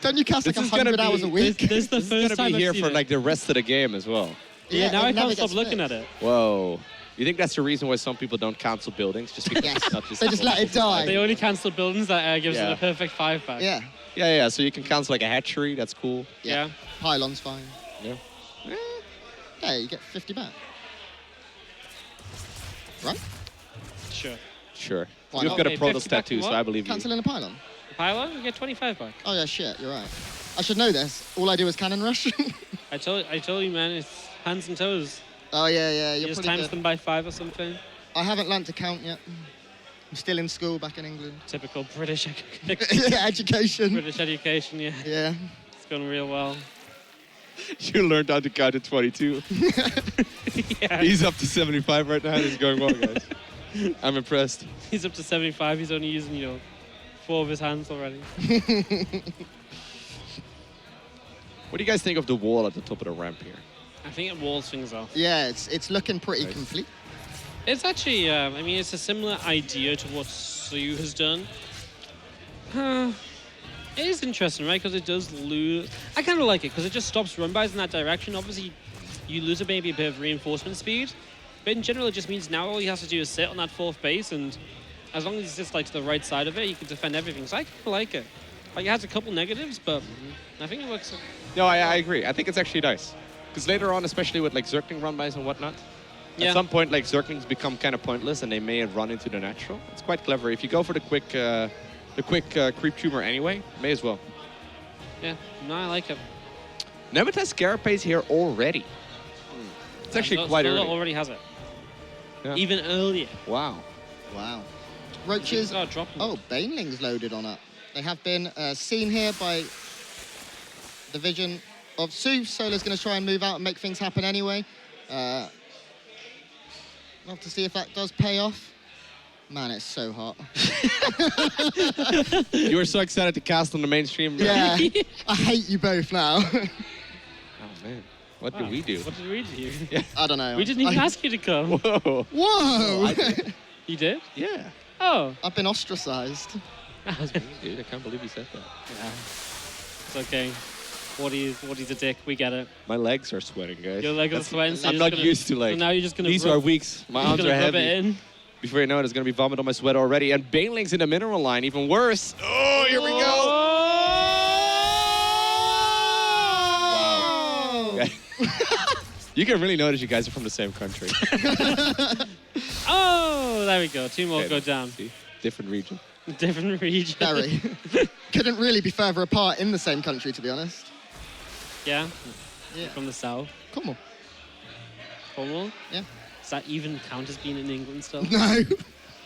don't you cast like This is gonna 100 hours be- a week? this is the This is first gonna time be I've here seen for it. like the rest of the game as well. Yeah, now it I never can't stop gets looking fixed. at it. Whoa. You think that's the reason why some people don't cancel buildings? Just because Yes. it's not just They just let it die. They only cancel buildings that gives Yeah. it a perfect 5 back. Yeah. Yeah. So you can cancel like a hatchery. That's cool. Yeah. Pylon's fine. Yeah. Yeah, you get 50 back. Right? Sure. Sure. Why You've not? got Okay, a Protoss 50 back tattoo, from so what? I believe you. Cancel in a pylon. Pylon, you get 25 back. Oh yeah, shit, you're right. I should know this. All I do is cannon rush. I told you, man, it's hands and toes. Oh yeah, You you're just pretty times good. them by 5 or something. I haven't learnt to count yet. I'm still in school back in England. Typical British Yeah, education. British education, yeah. Yeah. It's going real well. You learned how to count to 22. Yeah. He's up to 75 right now. He's going well, guys. I'm impressed. He's up to 75. He's only using, 4 of his hands already. What do you guys think of the wall at the top of the ramp here? I think it walls things off. Yeah, it's looking pretty Nice. complete. It's actually, it's a similar idea to what soO has done. It is interesting, right? Because it does lose... I kind of like it, because it just stops run-bys in that direction. Obviously, you lose maybe a bit of reinforcement speed. But in general, it just means now all he has to do is sit on that 4th base, and as long as he sits like to the right side of it, he can defend everything. So I kind of like it. Like, it has a couple negatives, but I think it works. No, I agree. I think it's actually nice. Because later on, especially with like Zergling run-bys and whatnot, Yeah. at some point, like Zerglings become kind of pointless and they may run into the natural. It's quite clever. If you go for the quick creep tumor anyway, may as well. Yeah, no, I like it. Nemesis Carapace here already. It's actually quite Solo early. already has it. Yeah. Even earlier. Wow. Wow. Roaches. Oh, dropping. Oh, Banelings loaded on it. They have been seen here by the vision of soO. Solo's going to try and move out and make things happen anyway. Love to see if that does pay off. Man, it's so hot. You were so excited to cast on the mainstream. Yeah. I hate you both now. Oh, man. What did Wow. we do? What did we do? I don't know. We didn't even ask you to come. Whoa. Whoa! I did. You did? Yeah. Oh. I've been ostracized. Dude, I can't believe you said that. Yeah. It's okay. Whaty's a dick. We get it. My legs are sweating, guys. Your legs are That's- sweating. So I'm you're not just gonna- used to like. So now you're just gonna. These rub, are weeks. My you're arms gonna are rub heavy. it in. Before you know it, it's going to be vomit on my sweat already. And Baneling's in the mineral line, even worse. Oh, here we go. Oh! Wow. You can really notice you guys are from the same country. Oh, there we go. Two more Okay, go down. see? Different region. Different region. Very. Couldn't really be further apart in the same country, to be honest. Yeah, Yeah. from the south. Come on. Cornwall. Yeah. Does that even count as being in England still? No.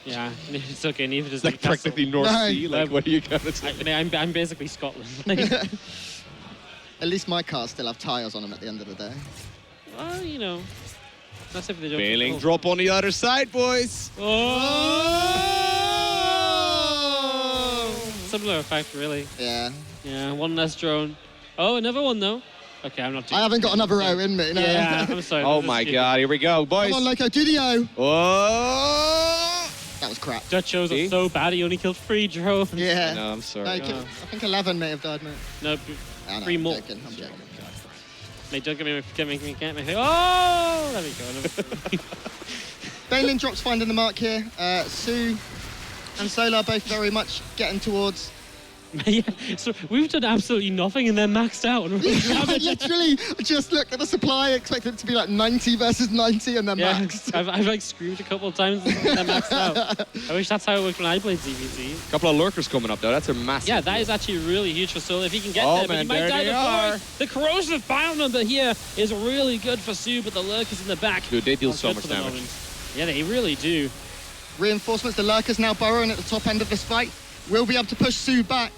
Yeah, it's okay. Neither does It's like Newcastle. practically North No. Sea. Like, what are you gonna say? I'm basically Scotland. Like, At least my cars still have tyres on them at the end of the day. well, you know, that's if they don't. Bailing drop on the other side, boys. Oh! Similar effect, really. Yeah. Yeah, one less drone. Oh, another one though. Okay, I'm not too. I haven't got another O in me. No. Yeah, I'm sorry. Oh this is my stupid. God, here we go, boys. Come on, Loco, do the O. Oh! That was crap. Dutch shows See? are so bad. He only killed 3 drones. Yeah. No, I'm No, sorry. I think 11 may have died, mate. No, Oh, no, 3 more. I'm joking. Mate, don't get me. Oh, there we go. Balin drops finding the mark here. soO and soO are both very much getting towards. Yeah, so we've done absolutely nothing and they're maxed out. I literally just looked at the supply, expected it to be like 90 versus 90, and then Yeah, maxed. I've like screamed a couple of times and they're maxed out. I wish that's how it worked when I played ZvZ. Couple of lurkers coming up though. That's a massive. Yeah, that is actually really huge for soO if he can get Oh, there, but man, he might there die they before. are. The corrosive bile number here is really good for soO, but the lurkers in the back. Dude, they deal That's so good much for the damage. moment. Yeah, they really do. Reinforcements, the lurkers now burrowing at the top end of this fight. Will be able to push soO back.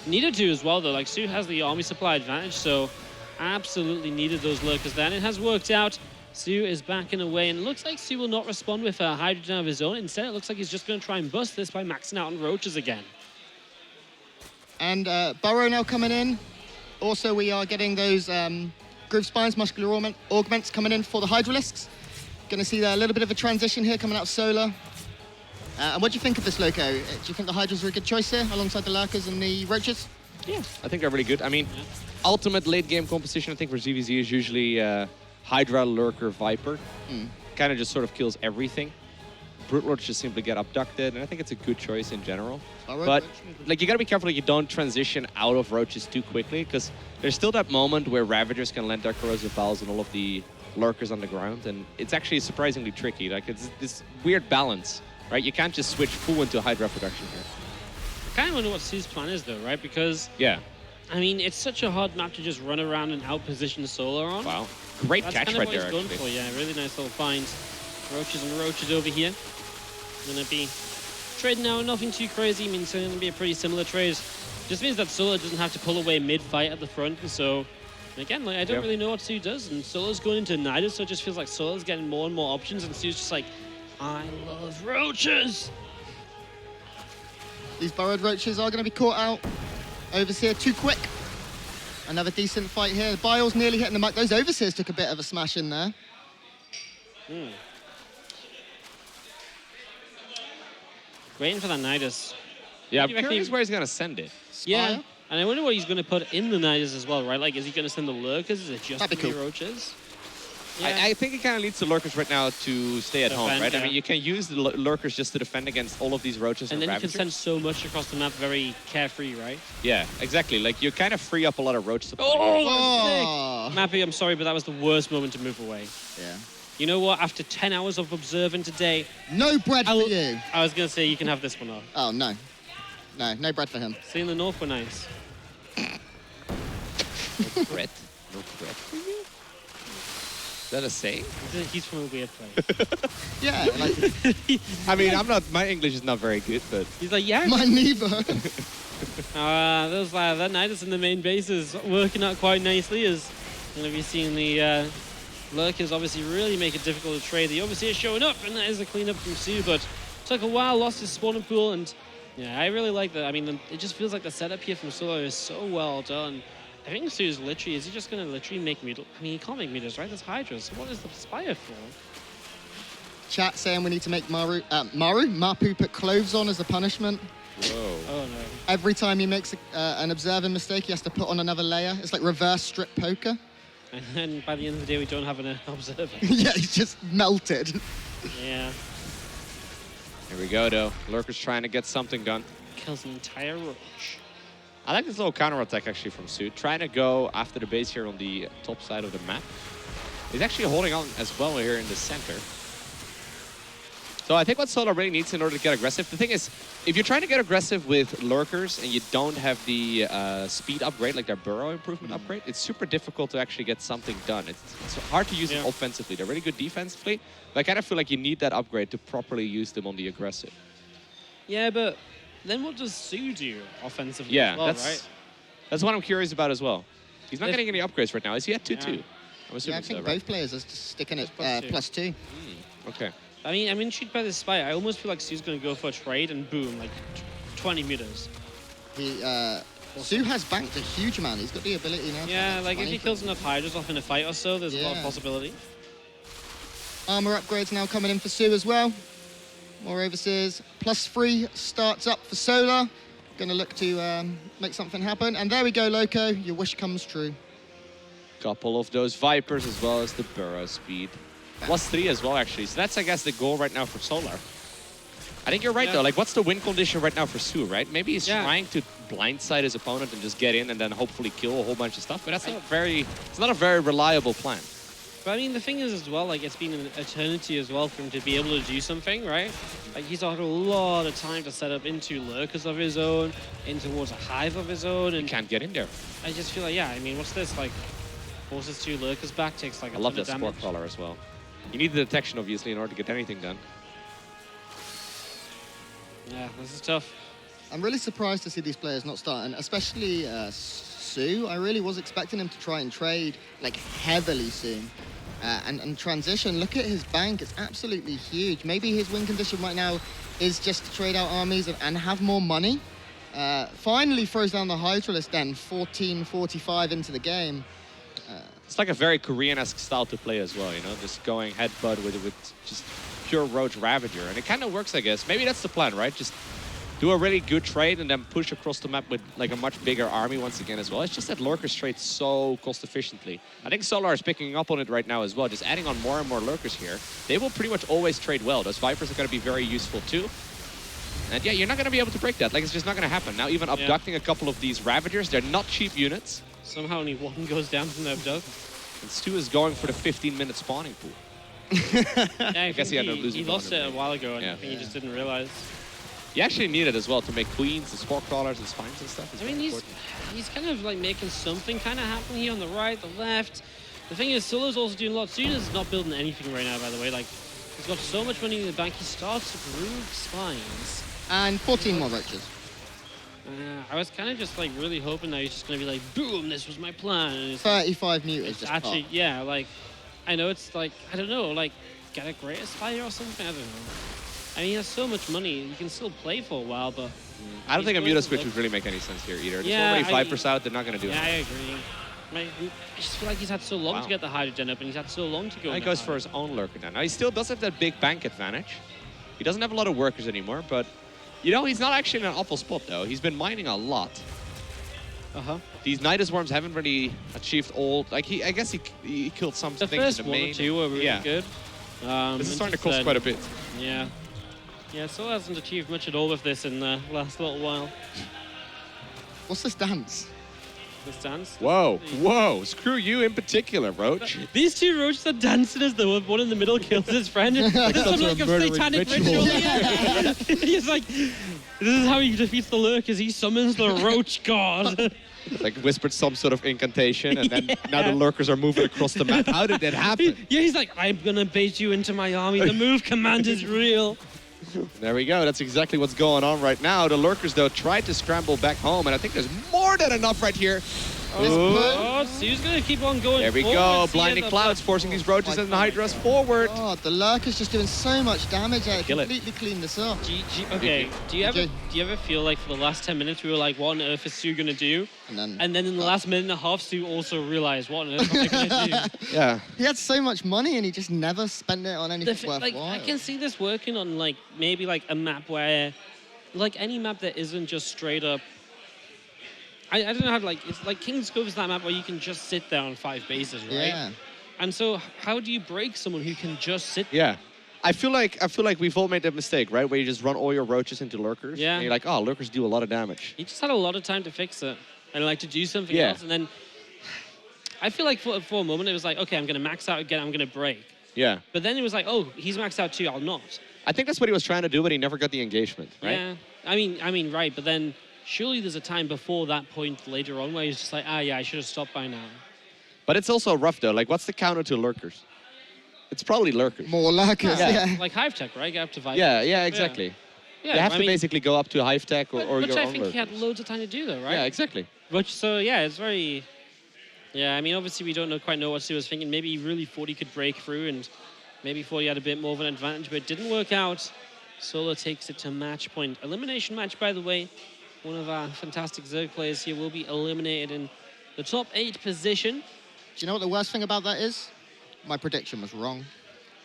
Needed to as well, though. Like, soO has the army supply advantage, so absolutely needed those lurkers there. And it has worked out. soO is backing away, and it looks like soO will not respond with hydrogen of his own. Instead, it looks like he's just going to try and bust this by maxing out on roaches again. And Burrow now coming in. Also, we are getting those groove spines, muscular augments coming in for the hydralisks. Going to see a little bit of a transition here coming out of Solar. And what do you think of this, Loco? Do you think the Hydras are a good choice here alongside the Lurkers and the Roaches? Yeah. I think they're really good. I mean, ultimate late game composition, I think, for ZvZ is usually Hydra, Lurker, Viper. Kind of just sort of kills everything. Brute Lords just simply get abducted, and I think it's a good choice in general. But like, you gotta be careful that you don't transition out of Roaches too quickly, because there's still that moment where Ravagers can land their corrosive vials on all of the Lurkers on the ground, and it's actually surprisingly tricky. Like, it's this weird balance, right? You can't just switch full into Hydra production here. I kind of wonder what so's plan is, though, right? Because, Yeah. I mean, it's such a hard map to just run around and outposition Solar on. Wow. Great That's catch kind of right what there, he's going actually. for, yeah. Really nice little finds. Roaches and Roaches over here. Gonna be trading now, nothing too crazy. I mean, it's gonna be a pretty similar trade. Just means that Solar doesn't have to pull away mid-fight at the front, and so again, like, I don't really know what soO does, and Solar's going into Nidus, so it just feels like Solar's getting more and more options, and so's just like, I love roaches. These burrowed Roaches are going to be caught out. Overseer too quick. Another decent fight here. Biles nearly hitting the mic. Those Overseers took a bit of a smash in there. Waiting for that Nidus. Yeah, What I'm do you reckon curious he- where he's gonna send it. Yeah, Spire? and I wonder what he's going to put in the Nidus as well, right? Like, is he going to send the Lurkers? Is it just That'd be the cool. Roaches? I think it kind of leads the Lurkers right now to stay at home, Defend, right? I yeah. mean, you can use the Lurkers just to defend against all of these Roaches And and then you can Ravagers. send so much across the map very carefree, right? Yeah, exactly. Like, you kind of free up a lot of Roach supply. Oh! Mappy, I'm sorry, but that was the worst moment to move away. Yeah. You know what? After 10 hours of observing today, No bread for you. I was going to say you can have this one off. Oh, no. No, no bread for him. See, in the north were nice. No bread. No bread for you? Is that a saying? He's from a weird place. Yeah, like, I mean, my English is not very good, but He's like, yeah. mine neither. Those that Nidus in the main base is working out quite nicely. Is going to be seeing the Lurkers obviously really make it difficult to trade. The Overseer showing up, and that is a cleanup from soO, but took a while, lost his spawning pool, and yeah, I really like that. I mean, it just feels like the setup here from Solar is so well done. I think so's literally, is he just going to literally make meters? I mean, he can't make meters, right? That's Hydras. So what is the Spire for? Chat saying we need to make Mapu put clothes on as a punishment. whoa. Oh, no. Every time he makes an observing mistake, he has to put on another layer. It's like reverse strip poker. And then by the end of the day, we don't have an observer. Yeah, he's just melted. Yeah. Here we go, though. Lurker's trying to get something done. Kills an entire Roach. I like this little counter attack actually from soO. Trying to go after the base here on the top side of the map. He's actually holding on as well here in the center. So I think what soO really needs in order to get aggressive, the thing is, if you're trying to get aggressive with lurkers and you don't have the speed upgrade, like their burrow improvement upgrade, it's super difficult to actually get something done. It's hard to use them offensively. They're really good defensively, but I kind of feel like you need that upgrade to properly use them on the aggressive. Yeah, but then what does soO do offensively Yeah, as well, right? that's what I'm curious about as well. He's not getting any upgrades right now. Is he at 2-2? Yeah. I'm assuming Yeah, I think so, right? both players are just sticking at Plus two. +2. Okay. I mean, I'm intrigued by this spy. I almost feel like soO's going to go for a trade and boom, like 20 meters. soO has banked a huge amount. He's got the ability now. Yeah, to like if 20. he kills enough Hydras off in a fight or so, there's a lot of Yeah. possibility. Armor upgrades now coming in for soO as well. More overseers. +3 starts up for Solar. Going to look to make something happen. And there we go, Loco. Your wish comes true. Couple of those Vipers as well as the burrow speed. +3 as well, actually. So that's, I guess, the goal right now for Solar. I think you're right, though. Like, what's the win condition right now for soO, right? Maybe he's trying to blindside his opponent and just get in and then hopefully kill a whole bunch of stuff. But that's it's not a very reliable plan. But I mean, the thing is as well, like, it's been an eternity as well for him to be able to do something, right? Like, he's had a lot of time to set up into lurkers of his own, in towards a hive of his own, and He can't get in there. I just feel like, yeah, I mean, what's this? Like, forces 2 lurkers back, takes like a I love ton that of Spore damage. Crawler as well. You need the detection, obviously, in order to get anything done. Yeah, this is tough. I'm really surprised to see these players not starting, especially soO. I really was expecting him to try and trade like heavily soon. And transition, look at his bank, it's absolutely huge. Maybe his win condition right now is just to trade out armies and have more money. Finally throws down the Hydralist then, 14:45 into the game. It's like a very Korean-esque style to play as well, you know, just going headbutt with just pure Roach Ravager. And it kind of works, I guess. Maybe that's the plan, right? Just do a really good trade and then push across the map with like a much bigger army once again as well. It's just that lurkers trade so cost efficiently. I think Solar is picking up on it right now as well, just adding on more and more lurkers here. They will pretty much always trade well. Those Vipers are going to be very useful too. And yeah, you're not going to be able to break that. Like, it's just not going to happen. Now, even abducting a couple of these Ravagers, they're not cheap units. Somehow only one goes down from the abduct. And Stu is going for the 15-minute spawning pool. Yeah, I guess he had no losing he lost it bonus, a while ago, and Yeah. I think he just didn't realize. You actually need it as well to make queens and spore crawlers and spines and stuff. It's I mean, very he's important. he's kind of like making something kind of happen here on the right, the left. The thing is, Solo's also doing a lot. Suna's not building anything right now, by the way. Like, he's got so much money in the bank. He starts to groove spines. And 14 more roaches. I was kind of just like really hoping that he's just gonna be like, boom, this was my plan. And it's 35 mutas it's just actually, popped. yeah, like, I know it's like, I don't know, like, get a greater spire or something. I don't know. I mean, he has so much money. You can still play for a while, but I don't think a he's muta going switch to would really make any sense here either. There's Yeah, already I- Vipers out. They're not going to do yeah, I it. agree. I just feel like he's had so long Wow. to get the hydrogen up, and he's had so long to go. He in the goes for hydro. his own lurker now. Now, he still does have that big bank advantage. He doesn't have a lot of workers anymore, but, you know, he's not actually in an awful spot, though. He's been mining a lot. These Nidus Worms haven't really achieved all... Like, I guess he killed some The things first in the one main. or two were really Yeah. good. This is starting to just cost then- quite a bit. Yeah. Yeah, Sol hasn't achieved much at all with this in the last little while. What's this dance? This dance. Whoa, whoa. Screw you in particular, Roach. These two roaches are dancing as the one in the middle kills his friend. There's some some like sort a of murdering satanic ritual. ritual. He's like, this is how he defeats the lurkers. He summons the roach god. Like whispered some sort of incantation, and then now the lurkers are moving across the map. How did that happen? Yeah, he's like, I'm gonna bait you into my army. The move command is real. There we go. That's exactly what's going on right now. The lurkers, though, tried to scramble back home, and I think there's more than enough right here. Oh, Sue's gonna keep on going. There we forward. go. See Blinding the- clouds forcing these roaches and the hydras forward. Oh, the lurker's just doing so much damage there. Kill it. Completely cleaned this up. Okay, do you GG. ever feel like for the last 10 minutes we were like, what on earth is Sue gonna do? And And then in the last minute and a half, Sue also realized, what on earth am I gonna do? Yeah. he had so much money and he just never spent it on anything worthwhile. Like, I can see this working on like maybe like a map where, like any map that isn't just straight up. I don't know how to like. It's like King's Cove is that map where you can just sit there on 5 bases, right? Yeah. And so, how do you break someone who can just sit? Yeah. I feel like we've all made that mistake, right? Where you just run all your roaches into lurkers. Yeah. And you're like, oh, lurkers do a lot of damage. He just had a lot of time to fix it and like to do something Yeah. else, and then I feel like for a moment it was like, okay, I'm going to max out again, I'm going to break. Yeah. But then it was like, oh, he's maxed out too, I'll not. I think that's what he was trying to do, but he never got the engagement, right? Yeah. I mean, right. But then surely there's a time before that point later on where he's just like, yeah, I should have stopped by now. But it's also rough, though. Like, what's the counter to lurkers? It's probably lurkers. More lurkers, yeah. Like Hive Tech, right? Get up to Viper. Yeah, exactly. Yeah, you have I to mean, basically go up to Hive Tech or which your I own think he had lurkers. loads of time to do, though, right? Yeah, exactly. Which, so, yeah, it's very... Yeah, I mean, obviously we don't quite know what Sue was thinking. Maybe he really thought he could break through and maybe thought he had a bit more of an advantage, but it didn't work out. soO takes it to match point. Elimination match, by the way. One of our fantastic Zerg players here will be eliminated in the top 8 position. Do you know what the worst thing about that is? My prediction was wrong.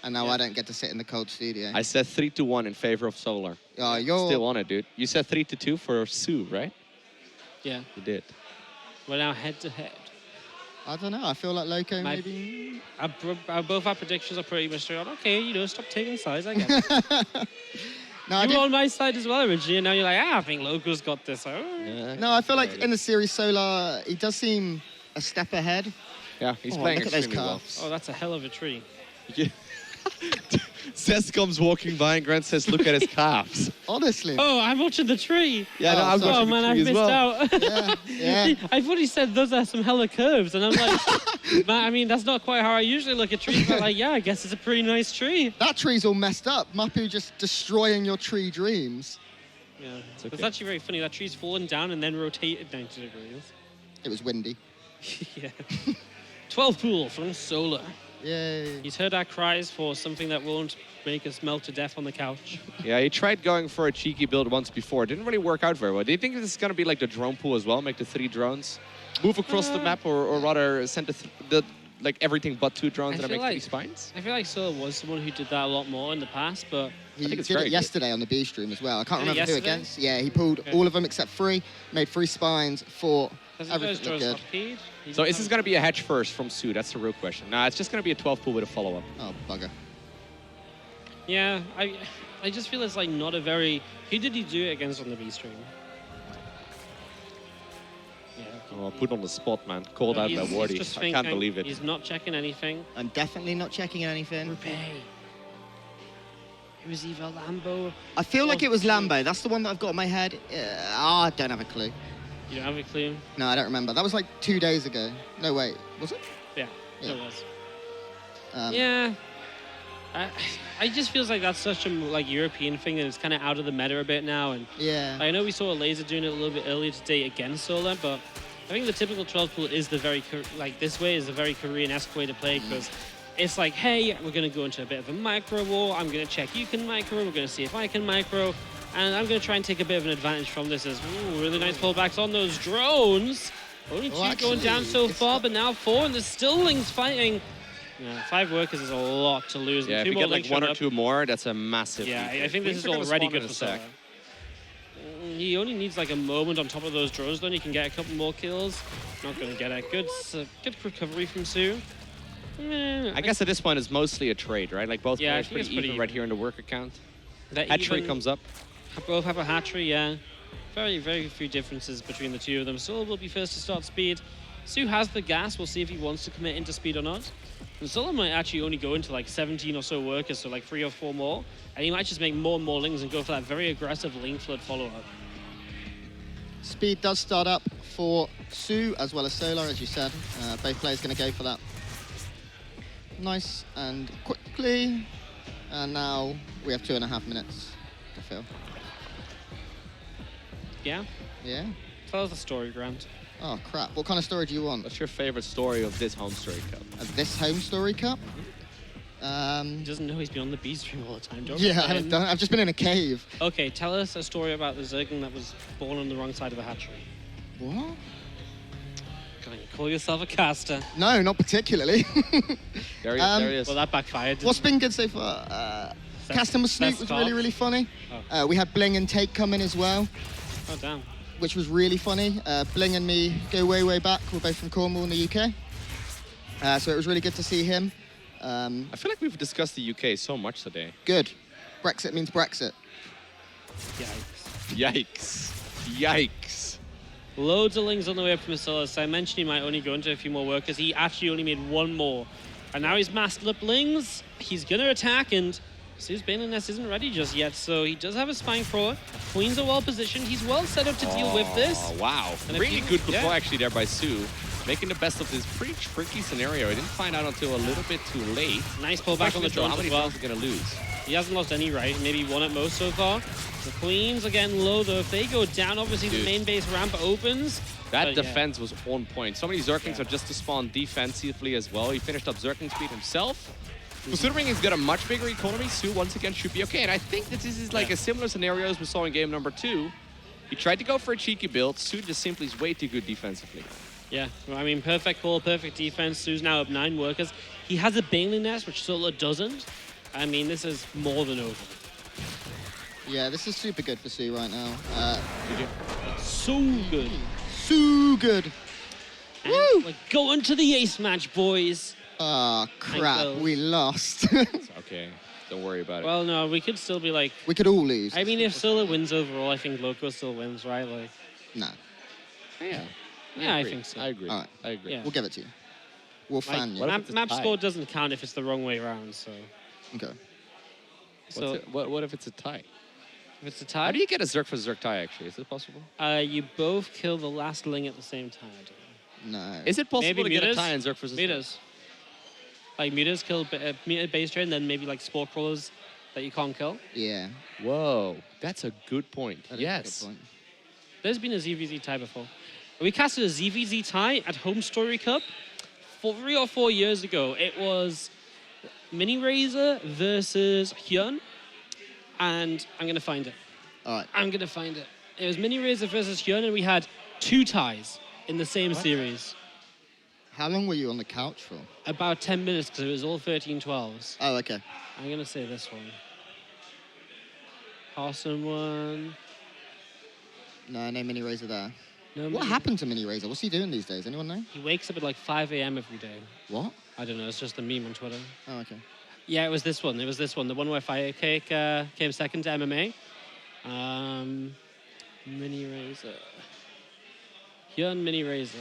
And now Yeah. I don't get to sit in the cold studio. I said 3-1 in favor of Solar. You're... Still on it, dude. You said 3-2 for soO, right? Yeah, You did. we're now head-to-head. I don't know. I feel like Loco My- maybe... Both our predictions are pretty much straight on. Okay, stop taking sides, I guess. No, I You did- were on my side as well originally, and now you're like, I think Loco's got this. Yeah. No, I feel like in the series Solar, he does seem a step ahead. Yeah, he's Oh, playing look at those extremely well. calves. Oh, that's a hell of a tree. Zez comes walking by and Grant says, look at his calves. Honestly. Oh, I'm watching the tree. Yeah, no, Oh, I'm sorry. Oh, watching man, the I've tree as missed well. out. Yeah. I thought he said those are some hella curves, and I'm like, man, I mean, that's not quite how I usually look at trees, but like, yeah, I guess it's a pretty nice tree. That tree's all messed up. Mapu just destroying your tree dreams. Yeah, it's okay. actually very funny. That tree's fallen down and then rotated 90 degrees. It was windy. Yeah. 12 pool from Solar. Yay. He's heard our cries for something that won't make us melt to death on the couch. Yeah, he tried going for a cheeky build once before. It didn't really work out very well. Do you think this is going to be like the drone pool as well? Make the 3 drones? Move across the map or rather send the like everything but 2 drones I and feel make 3 like- spines? I feel like Solar was someone who did that a lot more in the past, but He think it's did very it good. yesterday on the B stream as well. I can't Did he remember who yesterday? against. Yeah, he pulled all of them except 3, made 3 spines, 4. has he those Everything drones looked not good. paid? So is this going to be a hedge first from soO? That's the real question. Nah, it's just going to be a 12 pool with a follow-up. Oh, bugger. Yeah, I just feel it's like not a very... Who did he do it against on the B stream? Yeah. Oh, put on the spot, man. Called out by He's Wardy. just I can't thinking, believe it. He's not checking anything. I'm definitely not checking anything. Repay. It was either Lambo. I feel like Oh, it was shit. Lambo. That's the one that I've got in my head. I don't have a clue. You don't have a clue? No, I don't remember. That was like 2 days ago. No, wait. Was it? Yeah, Yeah. it was. Um, Yeah. I just feels like that's such a like European thing and it's kind of out of the meta a bit now. And Yeah. I know we saw a Laser doing it a little bit earlier today against Solar, but I think the typical 12 pool is the very like this way is a very Korean-esque way to play because it's like, hey, we're gonna go into a bit of a micro war. I'm gonna check you can micro. We're gonna see if I can micro, and I'm gonna try and take a bit of an advantage from this. As ooh, really nice pullbacks on those drones. Only 2 Well, going down actually, so it's far, not- but now 4, and there's still Lings fighting. Yeah, 5 workers is a lot to lose. Yeah, and if 2 you more get like Lings 1 showed or up. 2 more, that's a massive Yeah, lead. I think this Lings is are gonna already spawn good in for a sec. Solar. He only needs like a moment on top of those drones, then he can get a couple more kills. Not going to get a good recovery from soO. I guess at this point it's mostly a trade, right? Like both Yeah, I players think it's pretty pretty even right even. here in the work account. that Hatchery even- comes up. Both have a hatchery, yeah. Very, very few differences between the 2 of them. Solar will be first to start speed. soO has the gas. We'll see if he wants to commit into speed or not. And Solar might actually only go into like 17 or so workers, so like 3 or 4 more. And he might just make more and more Lings and go for that very aggressive Ling flood follow-up. Speed does start up for soO as well as Solar, as you said. Both players going to go for that. Nice and quickly. And now we have 2.5 minutes to fill. Yeah? Yeah. Tell us the story, Grant. Oh, crap. What kind of story do you want? What's your favorite story of this HomeStory Cup? This HomeStory Cup? He doesn't know he's been on the B stream all the time, don't Yeah, I you? haven't done. I've just been in a cave. Okay, tell us a story about the Zerglin that was born on the wrong side of a hatchery. What? Can you call yourself a caster? No, not particularly. There he is. Um, There he is. Well, that backfired. What's been good so far? Casting with Snoop was really, really funny. We had Bling and Take come in as well, Oh, damn. which was really funny. Bling and me go way, way back. We're both from Cornwall in the UK. So it was really good to see him. I feel like we've discussed the UK so much today. Good. Brexit means Brexit. Yikes. Yikes. Yikes. Loads of lings on the way up from Asilas. I mentioned he might only go into a few more workers. He actually only made one more. And now he's mastered up lings. He's going to attack, and so's Baneling Nest isn't ready just yet. So he does have a Spine Thrower. Queens are well positioned. He's well set up to deal with this. Oh, wow. And Really if you- good control yeah. actually there by soO. Making the best of this pretty tricky scenario. I didn't find out until a little bit too late. Nice pullback on the Question is, though, drones how many as well. drones are going to lose? He hasn't lost any, right? Maybe one at most so far. The Queens are getting low, though. If they go down, obviously the Dude. main base ramp opens. That But, yeah. defense was on point. So many Zerglings are just to spawn defensively as well. He finished up Zergling speed himself. Considering he's got a much bigger economy, soO once again should be okay. And I think that this is like a similar scenario as we saw in game number 2. He tried to go for a cheeky build. soO just simply is way too good defensively. Yeah, well, I mean, perfect call, perfect defense. so's now up 9 workers. He has a Baneling Nest, which soO doesn't. I mean, this is more than over. Yeah, this is super good for soO right now. So good. So good. And we're going to the ace match, boys. Ah, crap, Ankles. we lost. It's okay. Don't worry about it. Well, no, we could still be like... We could all lose. I mean, if Scylla wins overall, I think Loco still wins, right? Like, Nah, yeah. yeah, I agree. think so. I agree. All right. I agree. Yeah. we'll give it to you. We'll Like, fan you. what if map, it's a map tie? score doesn't count if it's the wrong way around, so... Okay. So, What if it's a tie? if it's a How tie, do you get a Zerg for Zerg tie, actually? Is it possible? you both kill the last ling at the same time. I don't know. No. Is it possible Maybe to get a mutas? tie in Zerg for Zerg? Mutas. Like, mutas kill muta base train, then maybe like spore crawlers that you can't kill. Yeah. Whoa, that's a good point. that is a Yes. good point. There's been a ZvZ tie before. We casted a ZvZ tie at HomeStory Cup 3 or 4 years ago. It was Mini Razor versus Hyun, and I'm gonna find it. All right. I'm gonna find it. It was Mini Razor versus Hyun, and we had 2 ties in the same series. How long were you on the couch for? About 10 minutes, because it was all 13-12s. Oh, okay. I'm gonna say this one. Awesome one. No, no Mini Razor there. No, What Mini- happened to Mini Razor? What's he doing these days? Anyone know? He wakes up at like 5 a.m. every day. What? I don't know. It's just a meme on Twitter. Oh, okay. Yeah, it was this one. It was this one. The one where Firecake came second to MMA. Mini Razor. Hyun Mini Razor.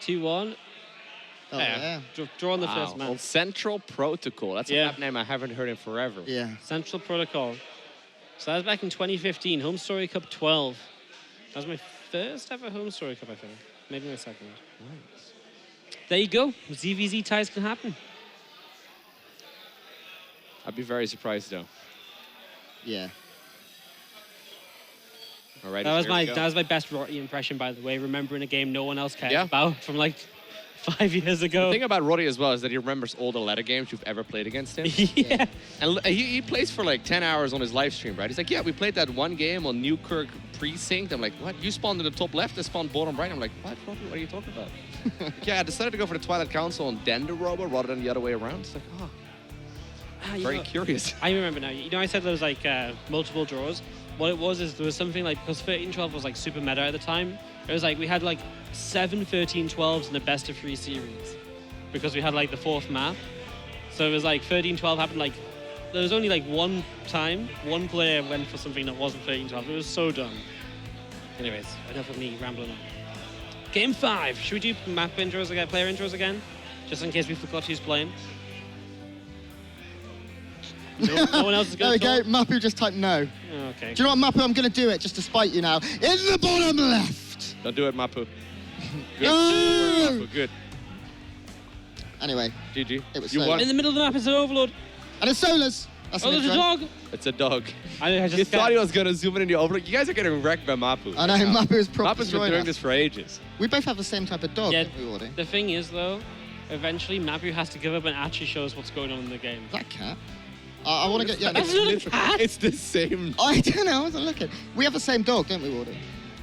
2-1. Oh, yeah. Draw on the Wow. first man. On Central Protocol. That's Yeah. a map name I haven't heard in forever. Yeah. Central Protocol. So that was back in 2015. HomeStory Cup 12. That was my first ever HomeStory Cup, I think. Maybe my second. Nice. There you go. ZvZ ties can happen. I'd be very surprised though. Yeah. All right. That was my best Rotty impression, by the way. Remembering a game no one else cares Yeah. about from like 5 years ago. The thing about Roddy as well is that he remembers all the ladder games you've ever played against him. yeah. And he plays for like 10 hours on his live stream, right? He's like, yeah, we played that one game on Newkirk Precinct. I'm like, what? You spawned in the top left, I spawned bottom right. I'm like, what, Roddy? What are you talking about? Yeah, I decided to go for the Twilight Council on Denderoba rather than the other way around. It's like, oh, You very know, curious. I remember now. You know, I said there was like multiple draws. What it was is there was something like, because 13-12 was like super meta at the time. It was like we had like 7 13-12s in a best of 3 series because we had like the 4th map. So it was like 13-12 happened like, there was only like one time, one player went for something that wasn't 13-12. It was so dumb. Anyways, enough of me rambling on. Game 5. Should we do map intros again, player intros again? Just in case we forgot who's playing. No one else is There going we to go. Mapu just typed no. Oh, okay. Do you know what, Mapu? I'm going to do it just to spite you now. In the bottom left. Don't do it, Mapu. Good. No! Mapu, good. Anyway, GG. It was you so- won. In the middle of the map is an overlord. and it's Solas. That's Oh, an there's a intro. dog. It's a dog. I You just thought he was going to zoom in the overlook. You guys are getting wrecked by Mapu. I know, Mapu is probably Mapu's been doing this for ages. We both have the same type of dog, Yeah. don't we, Wardy? The thing is, though, eventually Mapu has to give up and actually show us what's going on in the game. Is that a cat? I want to get... Yeah, That's no, not a cat. It's the same. I don't know. I wasn't looking. We have the same dog, don't we, Wardy?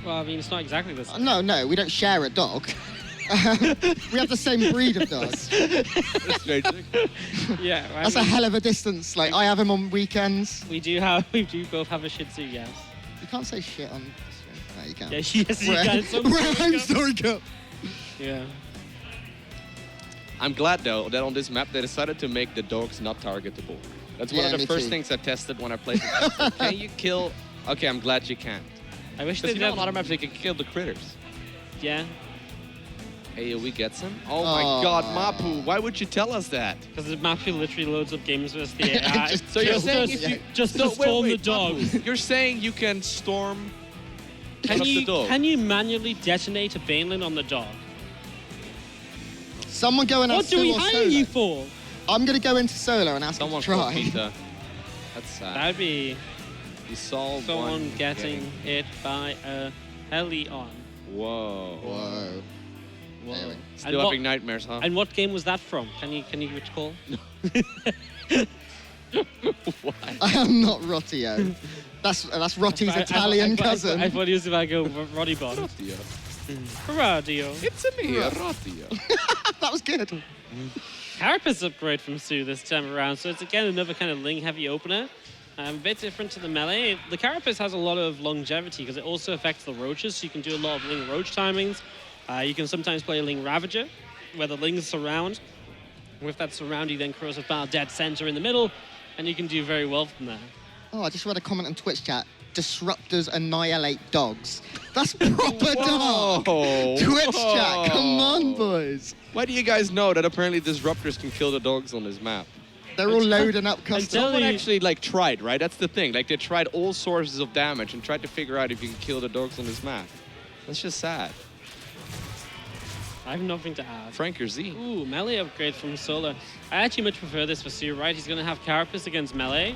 Well, I mean, it's not exactly the same. No, we don't share a dog. We have the same breed of dog. That's strange. Yeah, I That's a mean, hell of a distance. Like, I have him on weekends. we do both have a Shih Tzu, yes. You can't say shit on... No, you can't. Yeah, yes, you We're can. It's we're at HomeStory Cup. Yeah. I'm glad though that on this map they decided to make the dogs not targetable. That's one Yeah, of the me first too. things I tested when I played. Can you kill? Okay, I'm glad you can't. I wish Because they'd you know, a have... lot of maps they can kill the critters. Yeah, AoE gets him. Oh my God, Mapu! Why would you tell us that? because the map literally loads up games versus the AI. Just So you're kills saying us, if yeah. you just so, to storm the dogs. Mapu, you're saying you can storm Can one of the you, dogs? can you manually detonate a Baneling on the dog? Someone go and What ask do we Sue or hire Solo. you for? I'm going to go into Solo and ask Someone him to called try. Peter. That's sad. That'd be You saw someone one getting hit by a Helion. Whoa. Whoa. Whoa. Anyway. Still having nightmares, huh? And what game was that from? Can you recall? Why? I am not Rottio. That's Rotti's Italian cousin. I thought he was about to go Roddy Bond. Rotio. Radio. It's a me, Rotio. That was good. Carapace upgrade from soO this time around, so it's again another kind of Ling heavy opener. A bit different to the melee. The Carapace has a lot of longevity because it also affects the roaches, so you can do a lot of Ling roach timings. You can sometimes play a Ling Ravager, where the Lings surround. With that surround, you then cross a bar dead center in the middle, and you can do very well from there. Oh, I just read a comment on Twitch chat. Disruptors annihilate dogs. That's proper dog. Twitch chat, come on, boys. Why do you guys know that apparently disruptors can kill the dogs on this map? They're all loading up Until custom. Someone you- actually like tried, right? That's the thing. Like they tried all sources of damage and tried to figure out if you can kill the dogs on this map. That's just sad. I have nothing to add. Frank or Z. Ooh, melee upgrade from Solar. I actually much prefer this for soO, right? He's going to have Carapace against melee,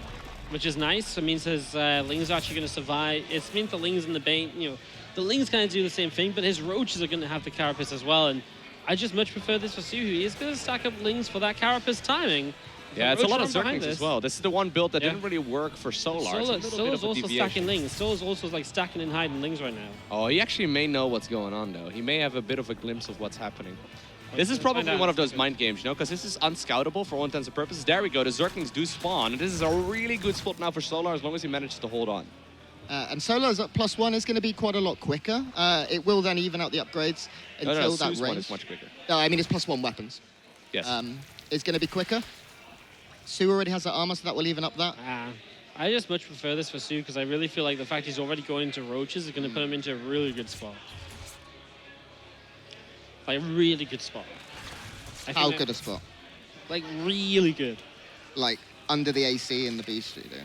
which is nice. It means his Lings are actually going to survive. It means the Lings and the Bane, the Lings kind of do the same thing, but his Roaches are going to have the Carapace as well. And I just much prefer this for soO. He is going to stack up Lings for that Carapace timing. Yeah, it's a Roach lot of run behind Zerglings as this. well. This is the one build that Yeah. didn't really work for Solar. It's a little bit Solar's of a also deviation. stacking Lings. Solar's also like stacking and hiding Lings right now. Oh, he actually may know what's going on, though. He may have a bit of a glimpse of what's happening. This is Find probably out. one of those mind games, because this is unscoutable for all intents and purposes. There we go. The Zerglings do spawn. And this is a really good spot now for Solar as long as he manages to hold on. And Solo's at +1 is going to be quite a lot quicker. It will then even out the upgrades until No, that soO's one range. is much quicker. No, I mean it's +1 weapons. Yes. It's going to be quicker. soO already has that armor, so that will even up that. I just much prefer this for soO because I really feel like the fact he's already going into Roaches is going to put him into a really good spot. Like, a really good spot. I think How that- good a spot? Like, really good. Like under the AC in the B studio.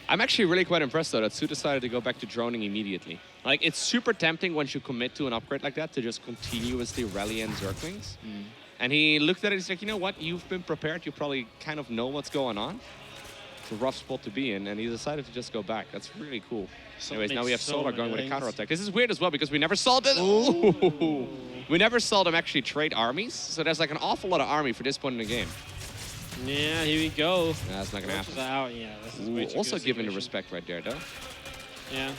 I'm actually really quite impressed, though, that soO decided to go back to droning immediately. Like, it's super tempting once you commit to an upgrade like that to just continuously rally in Zerglings. And he looked at it, he's like, you know what? You've been prepared. You probably kind of know what's going on. It's a rough spot to be in, and he decided to just go back. That's really cool. Anyways, now we have so Solar many going with a links. counterattack. This is weird as well, because we never saw this. Ooh. We never saw them actually trade armies. So there's like an awful lot of army for this point in the game. Yeah, here we go. Nah, that's not going to Roaches happen. are out. Yeah, this is way too Also good giving the situation. respect right there, though. Yeah.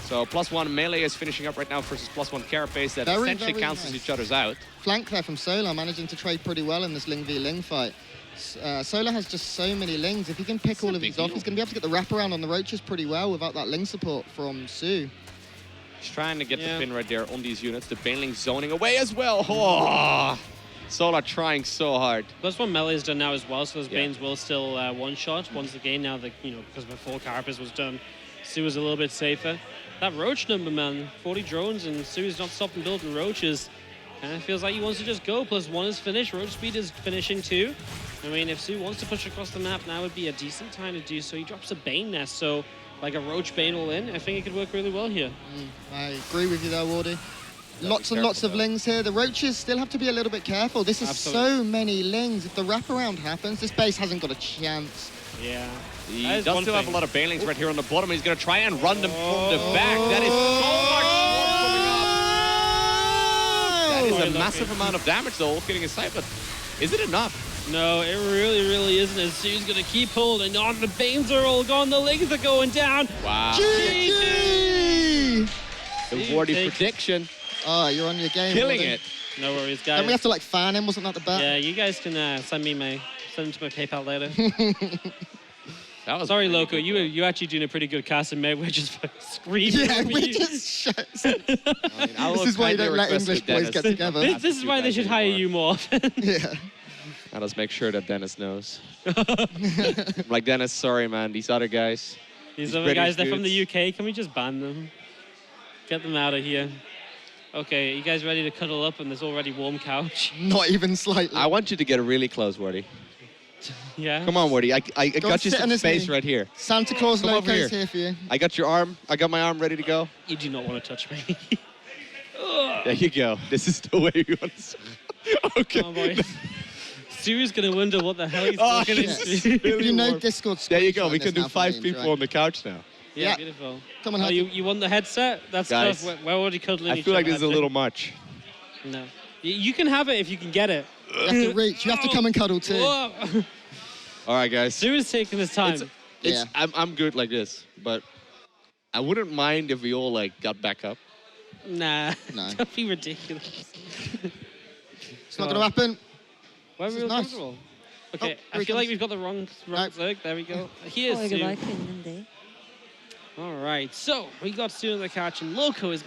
So +1 melee is finishing up right now versus +1 Carapace that Very, essentially very cancels nice. each other's out. Flank there from Solar, managing to trade pretty well in this Ling v Ling fight. Solar has just so many Lings. If he can pick It's a all of big these off, deal. he's going to be able to get the wraparound on the Roaches pretty well without that Ling support from soO. He's trying to get Yeah. the pin right there on these units. The Baneling zoning away as well. Oh, Solar trying so hard. Plus one melee is done now as well, so those Yeah. Banes will still one-shot once again now that, because before Carapace was done, soO was a little bit safer. That Roach number, man, 40 drones and soO's not stopping building Roaches. Kind of feels like he wants to just go. +1 is finished. Roach speed is finishing too. I mean, if soO wants to push across the map, now would be a decent time to do so. He drops a Bane nest, so like a Roach Bane all in, I think it could work really well here. I agree with you there, Wardy. Lots and careful, lots of though. Lings here. The Roaches still have to be a little bit careful. This is Absolutely. so many Lings. If the wraparound happens, this base hasn't got a chance. Yeah. He That is does one still have a thing. lot of Banelings right here on the bottom. He's going to try and run them from the back. That is so much swarm coming up. That is Quite a lucky. massive amount of damage, though, all kidding aside. But is it enough? No, it really, really isn't. As soO's going to keep holding on. The Banes are all gone. The Lings are going down. Wow. GG! The Dude, Wardy take- prediction. Oh, you're on your game. Killing Wardy. it. No worries, Don't guys. we have to like fan him? Wasn't that the bet? Yeah, you guys can send them to my PayPal later. That was Sorry, really Loco, good, you actually doing a pretty good cast, and we're just screaming. Yeah, over we you. just shut. though. I mean, I This will is why you kindly don't let request English that boys Dennis get together. not This to is do why that they should hire anymore. you more often. Yeah. I'll just make sure that Dennis knows. I'm like, Dennis, sorry, man. These other guys. These These other British guys, they're from the dudes. UK. Can we just ban them? Get them out of here. Okay, you guys ready to cuddle up on this already warm couch? Not even slightly. I want you to get really close, Woody. Yeah? Come on, Woody. I got you sit on some his space knee. right here. Santa Claus Come over Loco's here. here for you. I got your arm. I got my arm ready to go. You do not want to touch me. There you go. This is the way you want to. Okay. Come on, boys. Stu's going to wonder what the hell he's Oh, walking this into. is really You know warm. Discord. There you go. screenshot We this can do now for 5 memes, people right? on the couch now. Yeah, Yeah. beautiful. Come on, Oh, Hug. you want the headset? That's Guys. tough. We're already cuddling I each feel like other, this is a actually. little much. No. You can have it if you can get it. You have to reach. You have to come and cuddle too. Whoa. All right, guys. Stu is taking his time. It's, Yeah. I'm good like this, but I wouldn't mind if we all like got back up. Nah. No. Don't be ridiculous. It's not going to happen. Why are This we is all nice. comfortable? Okay, Oh, here I he feel like comes. we've got the wrong Nope. Zerg. There we go. Here's Oi, Stu. gelijk vinden, All right, so we got Stu on the couch, and Loco is